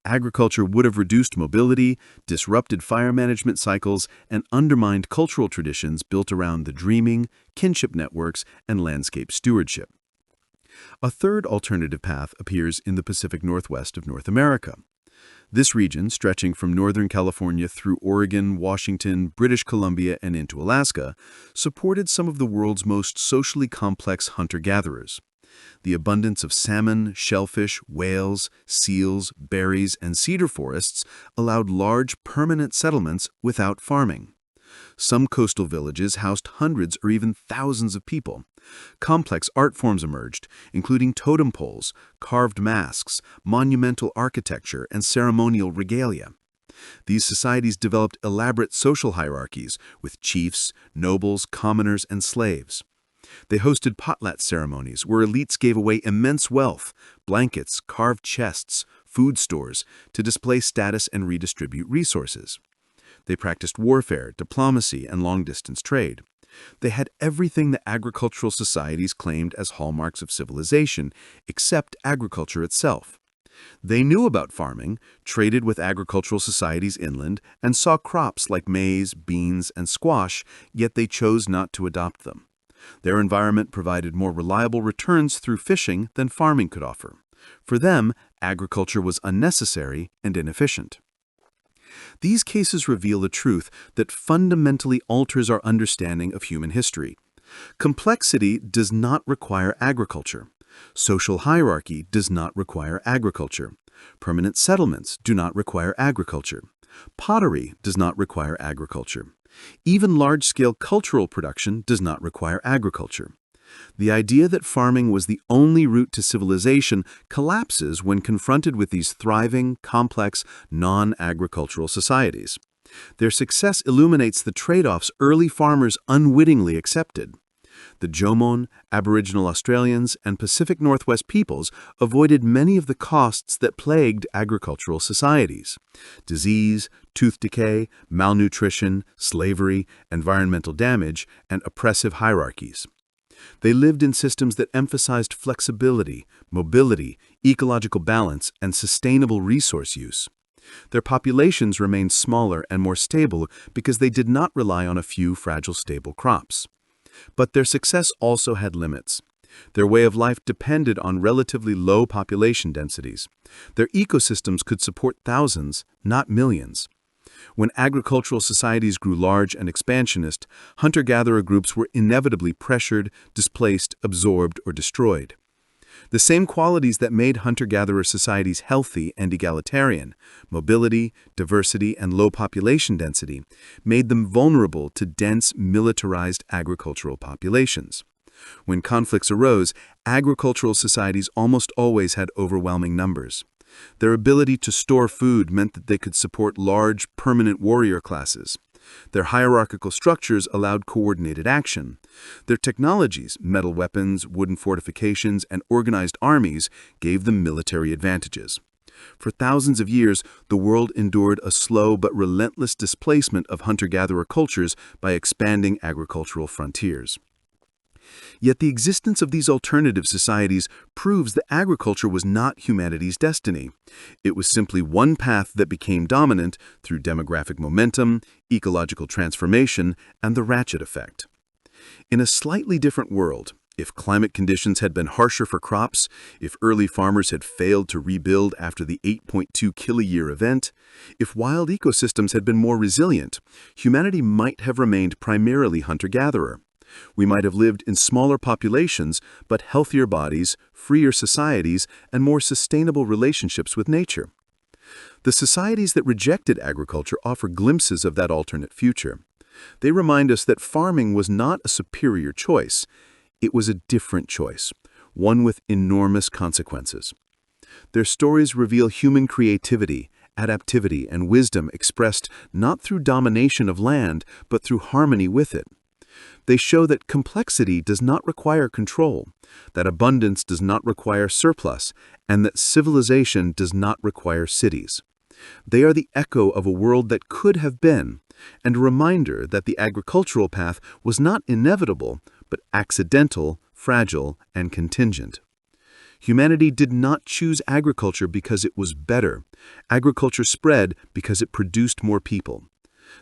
Agriculture would have reduced mobility, disrupted fire management cycles, and undermined cultural traditions built around the dreaming, kinship networks, and landscape stewardship. A third alternative path appears in the Pacific Northwest of North America. This region, stretching from Northern California through Oregon, Washington, British Columbia, and into Alaska, supported some of the world's most socially complex hunter-gatherers. The abundance of salmon, shellfish, whales, seals, berries, and cedar forests allowed large, permanent settlements without farming. Some coastal villages housed hundreds or even thousands of people. Complex art forms emerged, including totem poles, carved masks, monumental architecture, and ceremonial regalia. These societies developed elaborate social hierarchies with chiefs, nobles, commoners, and slaves. They hosted potlatch ceremonies where elites gave away immense wealth, blankets, carved chests, food stores, to display status and redistribute resources. They practiced warfare, diplomacy, and long-distance trade. They had everything the agricultural societies claimed as hallmarks of civilization, except agriculture itself. They knew about farming, traded with agricultural societies inland, and saw crops like maize, beans, and squash, yet they chose not to adopt them. Their environment provided more reliable returns through fishing than farming could offer. For them, agriculture was unnecessary and inefficient. These cases reveal a truth that fundamentally alters our understanding of human history. Complexity does not require agriculture. Social hierarchy does not require agriculture. Permanent settlements do not require agriculture. Pottery does not require agriculture. Even large-scale cultural production does not require agriculture. The idea that farming was the only route to civilization collapses when confronted with these thriving, complex, non-agricultural societies. Their success illuminates the trade-offs early farmers unwittingly accepted. The Jomon, Aboriginal Australians, and Pacific Northwest peoples avoided many of the costs that plagued agricultural societies: disease, tooth decay, malnutrition, slavery, environmental damage, and oppressive hierarchies. They lived in systems that emphasized flexibility, mobility, ecological balance, and sustainable resource use. Their populations remained smaller and more stable because they did not rely on a few fragile, stable crops. But their success also had limits. Their way of life depended on relatively low population densities. Their ecosystems could support thousands, not millions. When agricultural societies grew large and expansionist, hunter-gatherer groups were inevitably pressured, displaced, absorbed, or destroyed. The same qualities that made hunter-gatherer societies healthy and egalitarian, mobility, diversity, and low population density, made them vulnerable to dense, militarized agricultural populations. When conflicts arose, agricultural societies almost always had overwhelming numbers. Their ability to store food meant that they could support large, permanent warrior classes. Their hierarchical structures allowed coordinated action. Their technologies, metal weapons, wooden fortifications, and organized armies, gave them military advantages. For thousands of years, the world endured a slow but relentless displacement of hunter-gatherer cultures by expanding agricultural frontiers. Yet the existence of these alternative societies proves that agriculture was not humanity's destiny. It was simply one path that became dominant through demographic momentum, ecological transformation, and the ratchet effect. In a slightly different world, if climate conditions had been harsher for crops, if early farmers had failed to rebuild after the 8.2 kiloyear event, if wild ecosystems had been more resilient, humanity might have remained primarily hunter-gatherer. We might have lived in smaller populations, but healthier bodies, freer societies, and more sustainable relationships with nature. The societies that rejected agriculture offer glimpses of that alternate future. They remind us that farming was not a superior choice. It was a different choice, one with enormous consequences. Their stories reveal human creativity, adaptivity, and wisdom expressed not through domination of land, but through harmony with it. They show that complexity does not require control, that abundance does not require surplus, and that civilization does not require cities. They are the echo of a world that could have been, and a reminder that the agricultural path was not inevitable, but accidental, fragile, and contingent. Humanity did not choose agriculture because it was better. Agriculture spread because it produced more people.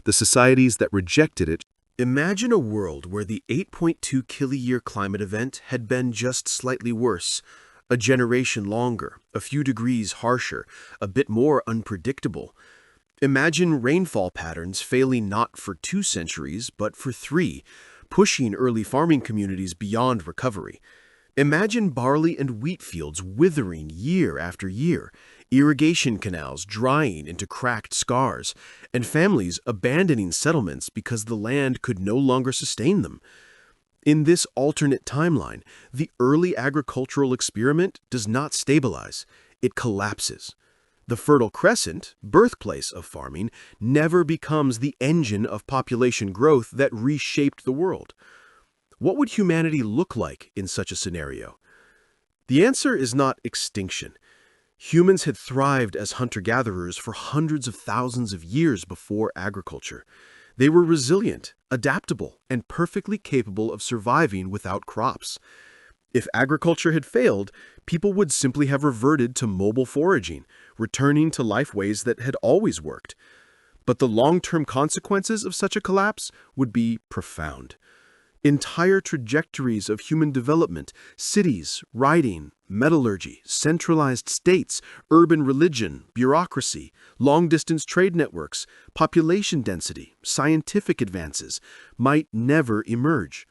The societies that rejected it. Imagine a world where the 8.2 kiloyear climate event had been just slightly worse, a generation longer, a few degrees harsher, a bit more unpredictable. Imagine rainfall patterns failing not for 2 centuries, but for 3, pushing early farming communities beyond recovery. Imagine barley and wheat fields withering year after year, irrigation canals drying into cracked scars, and families abandoning settlements because the land could no longer sustain them. In this alternate timeline, the early agricultural experiment does not stabilize, it collapses. The Fertile Crescent, birthplace of farming, never becomes the engine of population growth that reshaped the world. What would humanity look like in such a scenario? The answer is not extinction. Humans had thrived as hunter-gatherers for hundreds of thousands of years before agriculture. They were resilient, adaptable, and perfectly capable of surviving without crops. If agriculture had failed, people would simply have reverted to mobile foraging, returning to life ways that had always worked. But the long-term consequences of such a collapse would be profound. Entire trajectories of human development, cities, writing, metallurgy, centralized states, urban religion, bureaucracy, long-distance trade networks, population density, scientific advances, might never emerge.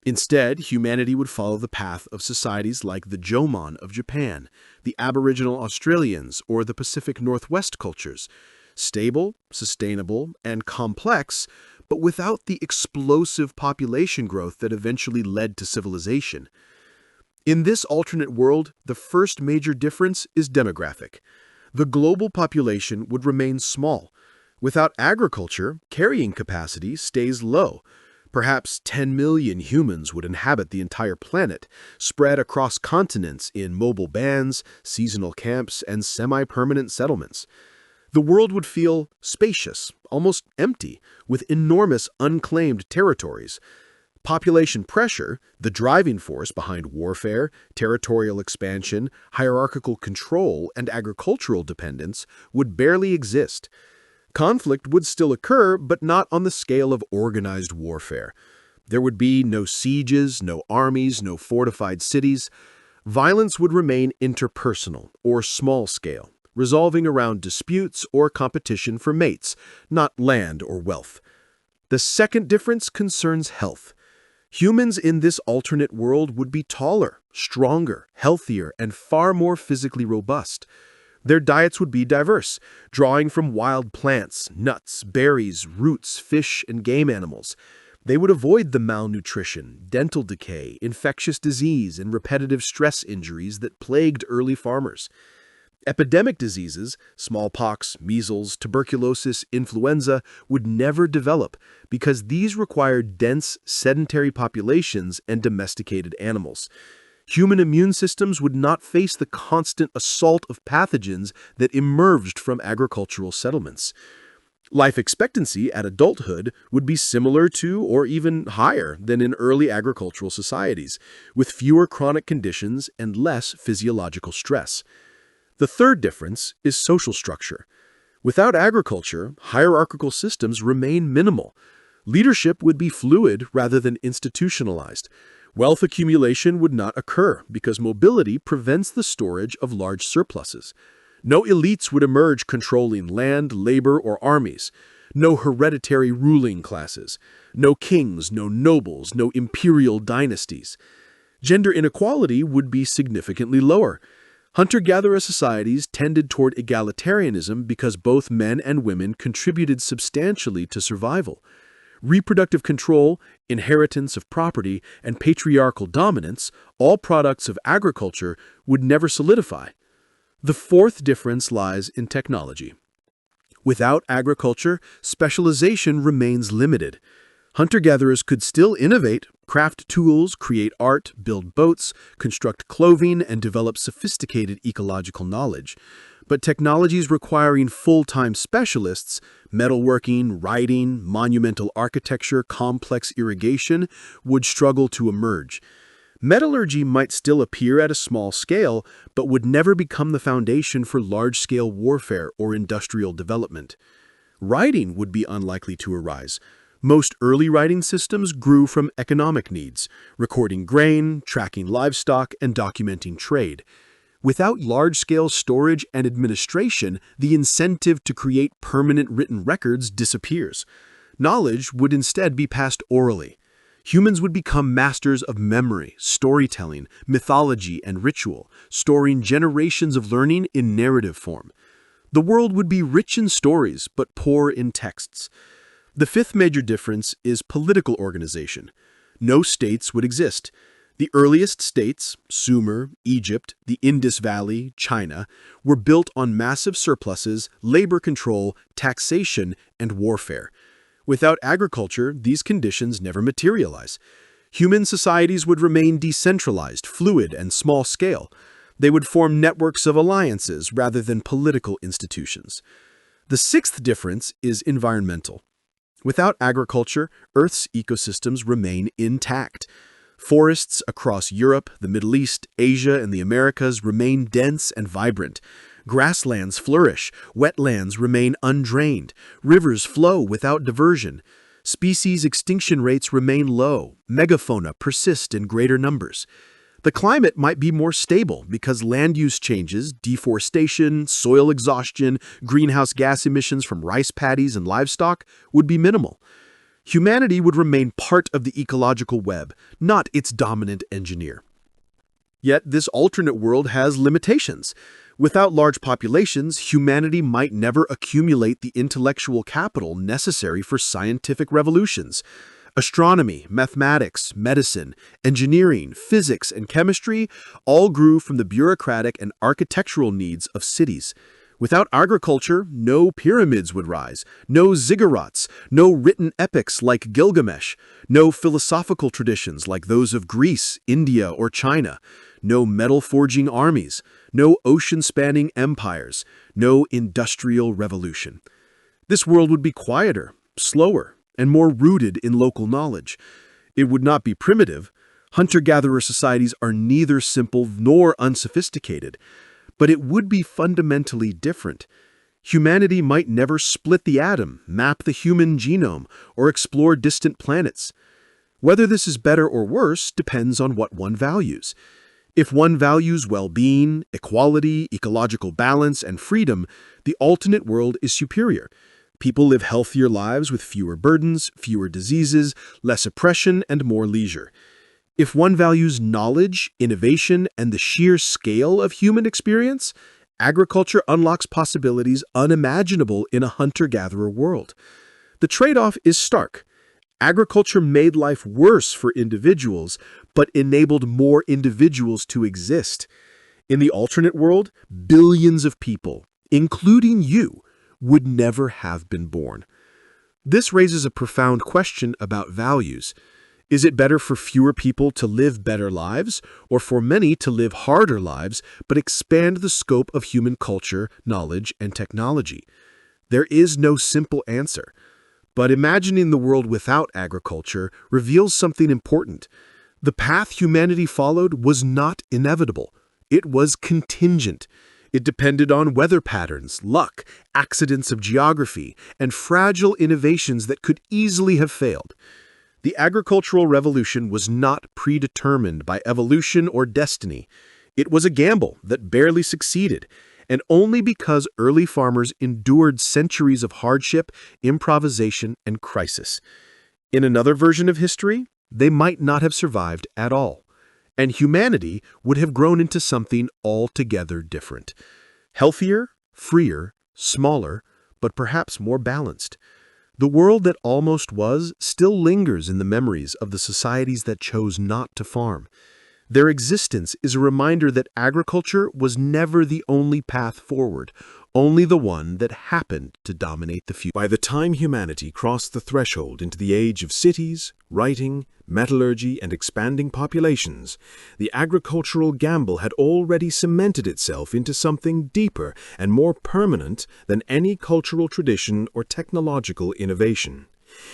Instead, humanity would follow the path of societies like the Jomon of Japan, the Aboriginal Australians, or the Pacific Northwest cultures. Stable, sustainable, and complex, but without the explosive population growth that eventually led to civilization. In this alternate world, the first major difference is demographic. The global population would remain small. Without agriculture, carrying capacity stays low. Perhaps 10 million humans would inhabit the entire planet, spread across continents in mobile bands, seasonal camps, and semi-permanent settlements. The world would feel spacious, almost empty, with enormous unclaimed territories. Population pressure, the driving force behind warfare, territorial expansion, hierarchical control, and agricultural dependence, would barely exist. Conflict would still occur, but not on the scale of organized warfare. There would be no sieges, no armies, no fortified cities. Violence would remain interpersonal or small-scale, resolving around disputes or competition for mates, not land or wealth. The second difference concerns health. Humans in this alternate world would be taller, stronger, healthier, and far more physically robust. Their diets would be diverse, drawing from wild plants, nuts, berries, roots, fish, and game animals. They would avoid the malnutrition, dental decay, infectious disease, and repetitive stress injuries that plagued early farmers. Epidemic diseases, smallpox, measles, tuberculosis, influenza, would never develop because these required dense, sedentary populations and domesticated animals. Human immune systems would not face the constant assault of pathogens that emerged from agricultural settlements. Life expectancy at adulthood would be similar to or even higher than in early agricultural societies, with fewer chronic conditions and less physiological stress. The third difference is social structure. Without agriculture, hierarchical systems remain minimal. Leadership would be fluid rather than institutionalized. Wealth accumulation would not occur because mobility prevents the storage of large surpluses. No elites would emerge controlling land, labor, or armies. No hereditary ruling classes. No kings, no nobles, no imperial dynasties. Gender inequality would be significantly lower. Hunter-gatherer societies tended toward egalitarianism because both men and women contributed substantially to survival. Reproductive control, inheritance of property, and patriarchal dominance, all products of agriculture, would never solidify. The fourth difference lies in technology. Without agriculture, specialization remains limited. Hunter-gatherers could still innovate, craft tools, create art, build boats, construct clothing, and develop sophisticated ecological knowledge. But technologies requiring full-time specialists, metalworking, writing, monumental architecture, complex irrigation, would struggle to emerge. Metallurgy might still appear at a small scale, but would never become the foundation for large-scale warfare or industrial development. Writing would be unlikely to arise. Most early writing systems grew from economic needs, recording grain, tracking livestock, and documenting trade. Without large-scale storage and administration, the incentive to create permanent written records disappears. Knowledge would instead be passed orally. Humans would become masters of memory, storytelling, mythology, and ritual, storing generations of learning in narrative form. The world would be rich in stories, but poor in texts. The fifth major difference is political organization. No states would exist. The earliest states, Sumer, Egypt, the Indus Valley, China, were built on massive surpluses, labor control, taxation, and warfare. Without agriculture, these conditions never materialize. Human societies would remain decentralized, fluid, and small-scale. They would form networks of alliances rather than political institutions. The sixth difference is environmental. Without agriculture, Earth's ecosystems remain intact. Forests across Europe, the Middle East, Asia, and the Americas remain dense and vibrant. Grasslands flourish, wetlands remain undrained, rivers flow without diversion. Species extinction rates remain low, megafauna persist in greater numbers. The climate might be more stable because land use changes, deforestation, soil exhaustion, greenhouse gas emissions from rice paddies and livestock would be minimal. Humanity would remain part of the ecological web, not its dominant engineer. Yet this alternate world has limitations. Without large populations, humanity might never accumulate the intellectual capital necessary for scientific revolutions. Astronomy, mathematics, medicine, engineering, physics, and chemistry all grew from the bureaucratic and architectural needs of cities. Without agriculture, no pyramids would rise, no ziggurats, no written epics like Gilgamesh, no philosophical traditions like those of Greece, India, or China, no metal-forging armies, no ocean-spanning empires, no industrial revolution. This world would be quieter, slower, and more rooted in local knowledge. It would not be primitive. Hunter-gatherer societies are neither simple nor unsophisticated. But it would be fundamentally different. Humanity might never split the atom, map the human genome, or explore distant planets. Whether this is better or worse depends on what one values. If one values well-being, equality, ecological balance, and freedom, the alternate world is superior. People live healthier lives with fewer burdens, fewer diseases, less oppression, and more leisure. If one values knowledge, innovation, and the sheer scale of human experience, agriculture unlocks possibilities unimaginable in a hunter-gatherer world. The trade-off is stark. Agriculture made life worse for individuals, but enabled more individuals to exist. In the alternate world, billions of people, including you, would never have been born. This raises a profound question about values. Is it better for fewer people to live better lives, or for many to live harder lives, but expand the scope of human culture, knowledge, and technology? There is no simple answer. But imagining the world without agriculture reveals something important. The path humanity followed was not inevitable. It was contingent. It depended on weather patterns, luck, accidents of geography, and fragile innovations that could easily have failed. The agricultural revolution was not predetermined by evolution or destiny. It was a gamble that barely succeeded, and only because early farmers endured centuries of hardship, improvisation, and crisis. In another version of history, they might not have survived at all, and humanity would have grown into something altogether different. Healthier, freer, smaller, but perhaps more balanced. The world that almost was still lingers in the memories of the societies that chose not to farm. Their existence is a reminder that agriculture was never the only path forward, only the one that happened to dominate the future. By the time humanity crossed the threshold into the age of cities, writing, metallurgy, and expanding populations, the agricultural gamble had already cemented itself into something deeper and more permanent than any cultural tradition or technological innovation.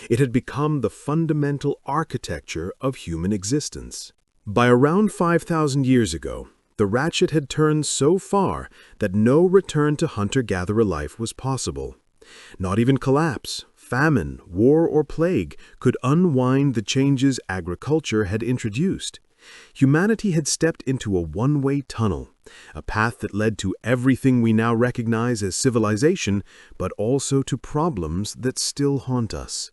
It had become the fundamental architecture of human existence. By around 5,000 years ago, the ratchet had turned so far that no return to hunter-gatherer life was possible. Not even collapse, famine, war, or plague could unwind the changes agriculture had introduced. Humanity had stepped into a one-way tunnel, a path that led to everything we now recognize as civilization, but also to problems that still haunt us.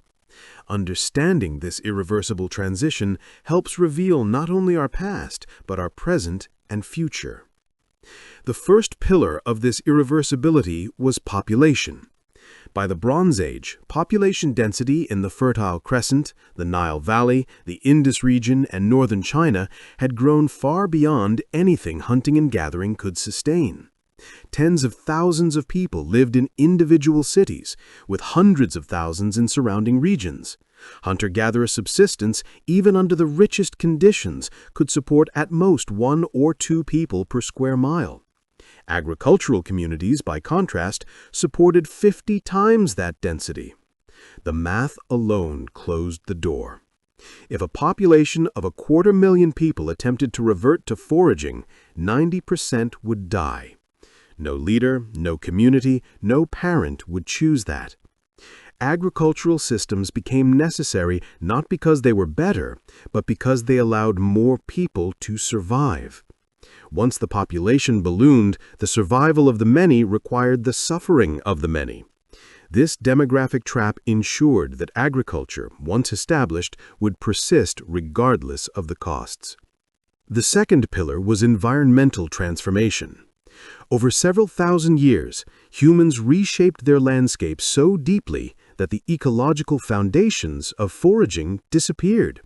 Understanding this irreversible transition helps reveal not only our past, but our present and future. The first pillar of this irreversibility was population. By the Bronze Age, population density in the Fertile Crescent, the Nile Valley, the Indus region, and northern China had grown far beyond anything hunting and gathering could sustain. Tens of thousands of people lived in individual cities, with hundreds of thousands in surrounding regions. Hunter-gatherer subsistence, even under the richest conditions, could support at most 1 or 2 people per square mile. Agricultural communities, by contrast, supported 50 times that density. The math alone closed the door. If a population of 250,000 people attempted to revert to foraging, 90% would die. No leader, no community, no parent would choose that. Agricultural systems became necessary not because they were better, but because they allowed more people to survive. Once the population ballooned, the survival of the many required the suffering of the many. This demographic trap ensured that agriculture, once established, would persist regardless of the costs. The second pillar was environmental transformation. Over several thousand years, humans reshaped their landscape so deeply that the ecological foundations of foraging disappeared.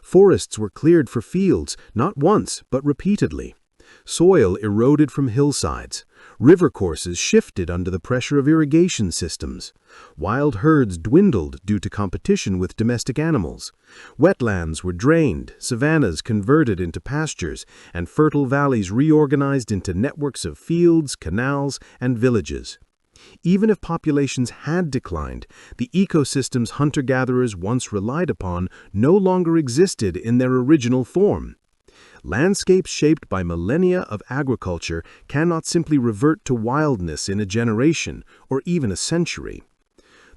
Forests were cleared for fields, not once, but repeatedly. Soil eroded from hillsides. River courses shifted under the pressure of irrigation systems. Wild herds dwindled due to competition with domestic animals. Wetlands were drained, savannas converted into pastures, and fertile valleys reorganized into networks of fields, canals, and villages. Even if populations had declined, the ecosystems hunter-gatherers once relied upon no longer existed in their original form. Landscapes shaped by millennia of agriculture cannot simply revert to wildness in a generation or even a century.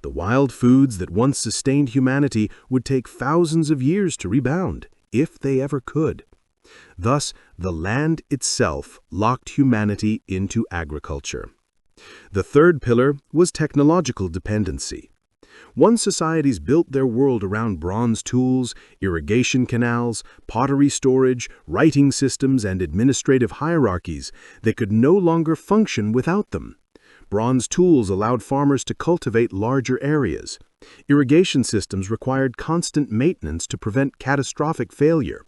The wild foods that once sustained humanity would take thousands of years to rebound, if they ever could. Thus, the land itself locked humanity into agriculture. The third pillar was technological dependency. Once societies built their world around bronze tools, irrigation canals, pottery storage, writing systems, and administrative hierarchies, they could no longer function without them. Bronze tools allowed farmers to cultivate larger areas. Irrigation systems required constant maintenance to prevent catastrophic failure.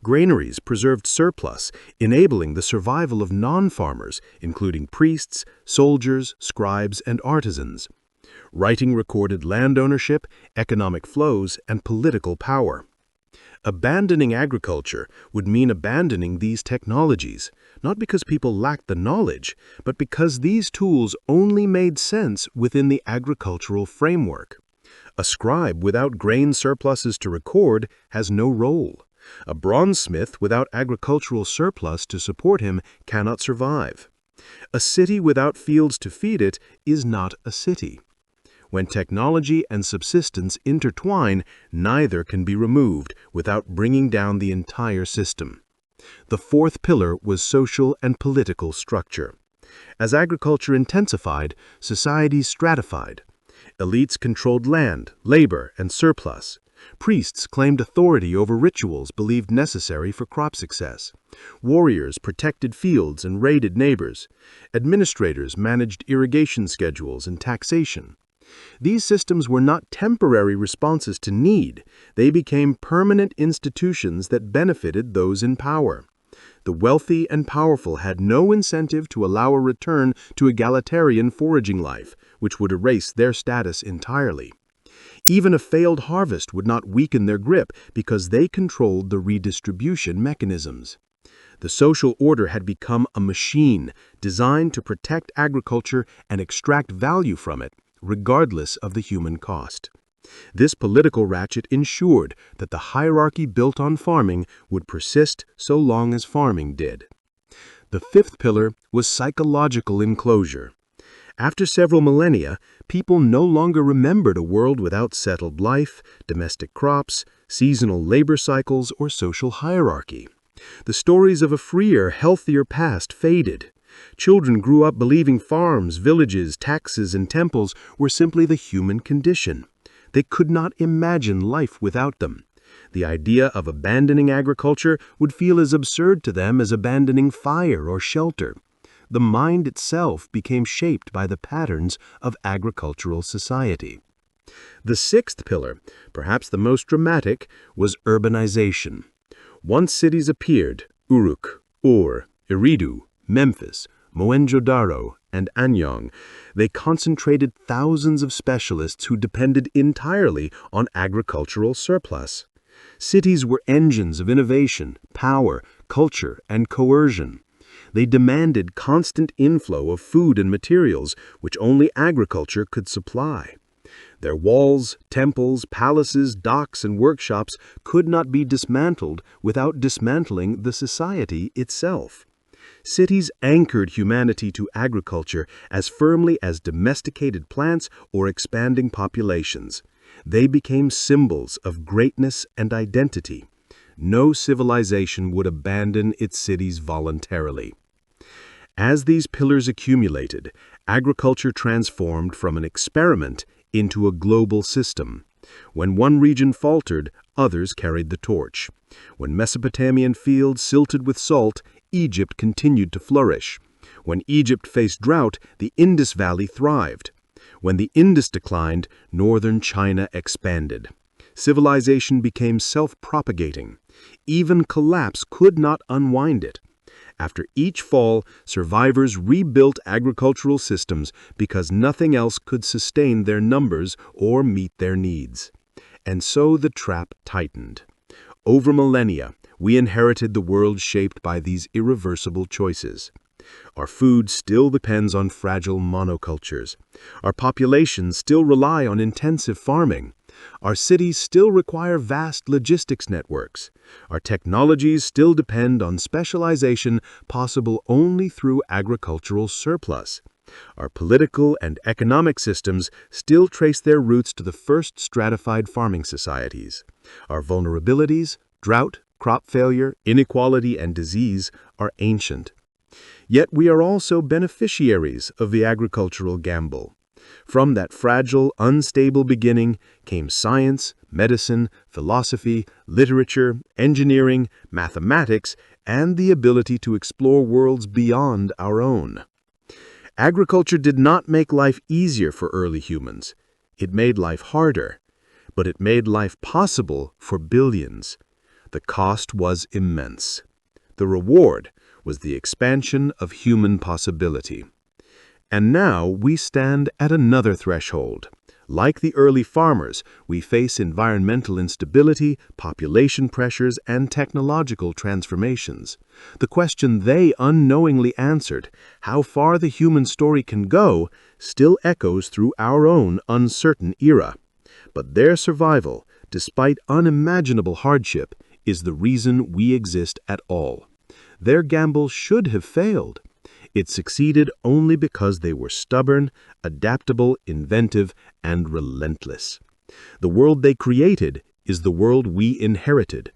Granaries preserved surplus, enabling the survival of non-farmers, including priests, soldiers, scribes, and artisans. Writing recorded land ownership, economic flows, and political power. Abandoning agriculture would mean abandoning these technologies, not because people lacked the knowledge, but because these tools only made sense within the agricultural framework. A scribe without grain surpluses to record has no role. A bronzesmith without agricultural surplus to support him cannot survive. A city without fields to feed it is not a city. When technology and subsistence intertwine, neither can be removed without bringing down the entire system. The fourth pillar was social and political structure. As agriculture intensified, societies stratified. Elites controlled land, labor, and surplus. Priests claimed authority over rituals believed necessary for crop success. Warriors protected fields and raided neighbors. Administrators managed irrigation schedules and taxation. These systems were not temporary responses to need. They became permanent institutions that benefited those in power. The wealthy and powerful had no incentive to allow a return to egalitarian foraging life, which would erase their status entirely. Even a failed harvest would not weaken their grip because they controlled the redistribution mechanisms. The social order had become a machine designed to protect agriculture and extract value from it, regardless of the human cost. This political ratchet ensured that the hierarchy built on farming would persist so long as farming did. The fifth pillar was psychological enclosure. After several millennia, people no longer remembered a world without settled life, domestic crops, seasonal labor cycles, or social hierarchy. The stories of a freer, healthier past faded. Children grew up believing farms, villages, taxes, and temples were simply the human condition. They could not imagine life without them. The idea of abandoning agriculture would feel as absurd to them as abandoning fire or shelter. The mind itself became shaped by the patterns of agricultural society. The sixth pillar, perhaps the most dramatic, was urbanization. Once cities appeared, Uruk, Ur, Eridu, Memphis, Mohenjo-daro, and Anyang, they concentrated thousands of specialists who depended entirely on agricultural surplus. Cities were engines of innovation, power, culture, and coercion. They demanded constant inflow of food and materials, which only agriculture could supply. Their walls, temples, palaces, docks, and workshops could not be dismantled without dismantling the society itself. Cities anchored humanity to agriculture as firmly as domesticated plants or expanding populations. They became symbols of greatness and identity. No civilization would abandon its cities voluntarily. As these pillars accumulated, agriculture transformed from an experiment into a global system. When one region faltered, others carried the torch. When Mesopotamian fields silted with salt, Egypt continued to flourish. When Egypt faced drought, the Indus Valley thrived. When the Indus declined, northern China expanded. Civilization became self-propagating. Even collapse could not unwind it. After each fall, survivors rebuilt agricultural systems because nothing else could sustain their numbers or meet their needs. And so the trap tightened. Over millennia, we inherited the world shaped by these irreversible choices. Our food still depends on fragile monocultures. Our populations still rely on intensive farming. Our cities still require vast logistics networks. Our technologies still depend on specialization possible only through agricultural surplus. Our political and economic systems still trace their roots to the first stratified farming societies. Our vulnerabilities, drought, crop failure, inequality, and disease are ancient. Yet we are also beneficiaries of the agricultural gamble. From that fragile, unstable beginning came science, medicine, philosophy, literature, engineering, mathematics, and the ability to explore worlds beyond our own. Agriculture did not make life easier for early humans. It made life harder, but it made life possible for billions. The cost was immense. The reward was the expansion of human possibility. And now we stand at another threshold. Like the early farmers, we face environmental instability, population pressures, and technological transformations. The question they unknowingly answered, how far the human story can go, still echoes through our own uncertain era. But their survival, despite unimaginable hardship, is the reason we exist at all. Their gamble should have failed. It succeeded only because they were stubborn, adaptable, inventive, and relentless. The world they created is the world we inherited,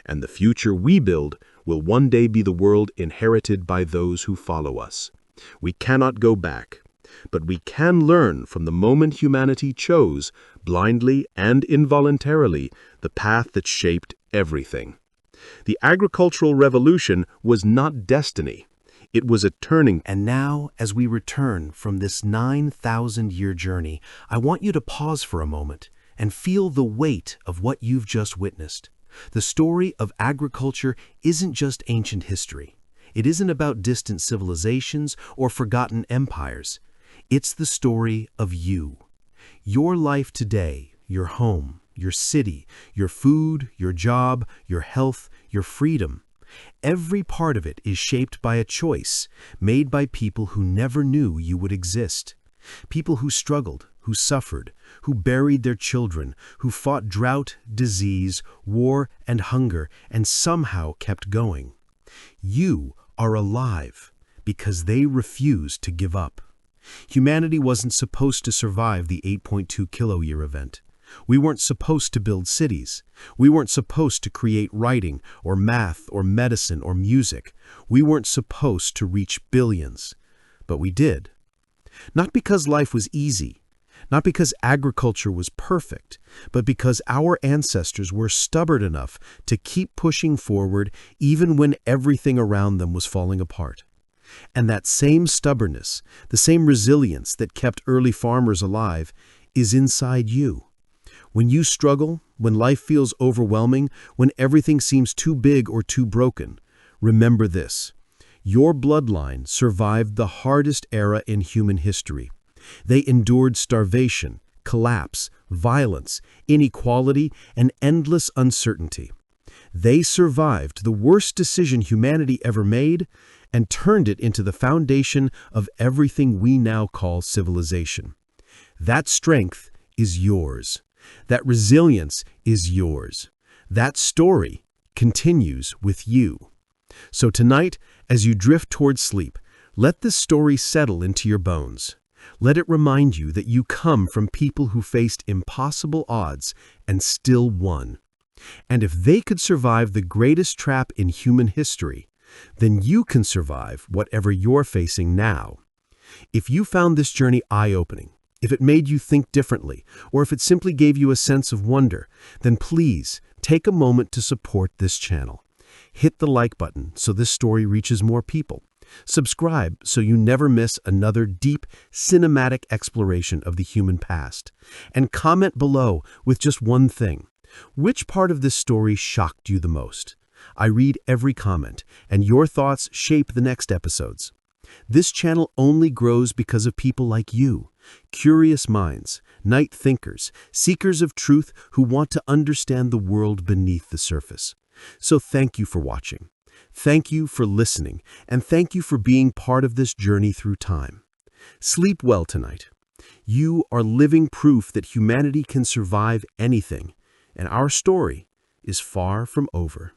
and the future we build will one day be the world inherited by those who follow us. We cannot go back, but we can learn from the moment humanity chose, blindly and involuntarily, the path that shaped everything. The agricultural revolution was not destiny. It was a turning. And now, as we return from this 9,000-year journey, I want you to pause for a moment and feel the weight of what you've just witnessed. The story of agriculture isn't just ancient history. It isn't about distant civilizations or forgotten empires. It's the story of you. Your life today, your home, your city, your food, your job, your health, your freedom. Every part of it is shaped by a choice made by people who never knew you would exist. People who struggled, who suffered, who buried their children, who fought drought, disease, war, and hunger, and somehow kept going. You are alive because they refused to give up. Humanity wasn't supposed to survive the 8.2 kiloyear event. We weren't supposed to build cities. We weren't supposed to create writing or math or medicine or music. We weren't supposed to reach billions. But we did. Not because life was easy, not because agriculture was perfect, but because our ancestors were stubborn enough to keep pushing forward even when everything around them was falling apart. And that same stubbornness, the same resilience that kept early farmers alive, is inside you. When you struggle, when life feels overwhelming, when everything seems too big or too broken, remember this. Your bloodline survived the hardest era in human history. They endured starvation, collapse, violence, inequality, and endless uncertainty. They survived the worst decision humanity ever made and turned it into the foundation of everything we now call civilization. That strength is yours. That resilience is yours. That story continues with you. So tonight, as you drift towards sleep, let this story settle into your bones. Let it remind you that you come from people who faced impossible odds and still won. And if they could survive the greatest trap in human history, then you can survive whatever you're facing now. If you found this journey eye-opening, if it made you think differently, or if it simply gave you a sense of wonder, then please take a moment to support this channel. Hit the like button so this story reaches more people. Subscribe so you never miss another deep, cinematic exploration of the human past. And comment below with just one thing. Which part of this story shocked you the most? I read every comment, and your thoughts shape the next episodes. This channel only grows because of people like you, curious minds, night thinkers, seekers of truth who want to understand the world beneath the surface. So thank you for watching. Thank you for listening, and thank you for being part of this journey through time. Sleep well tonight. You are living proof that humanity can survive anything, and our story is far from over.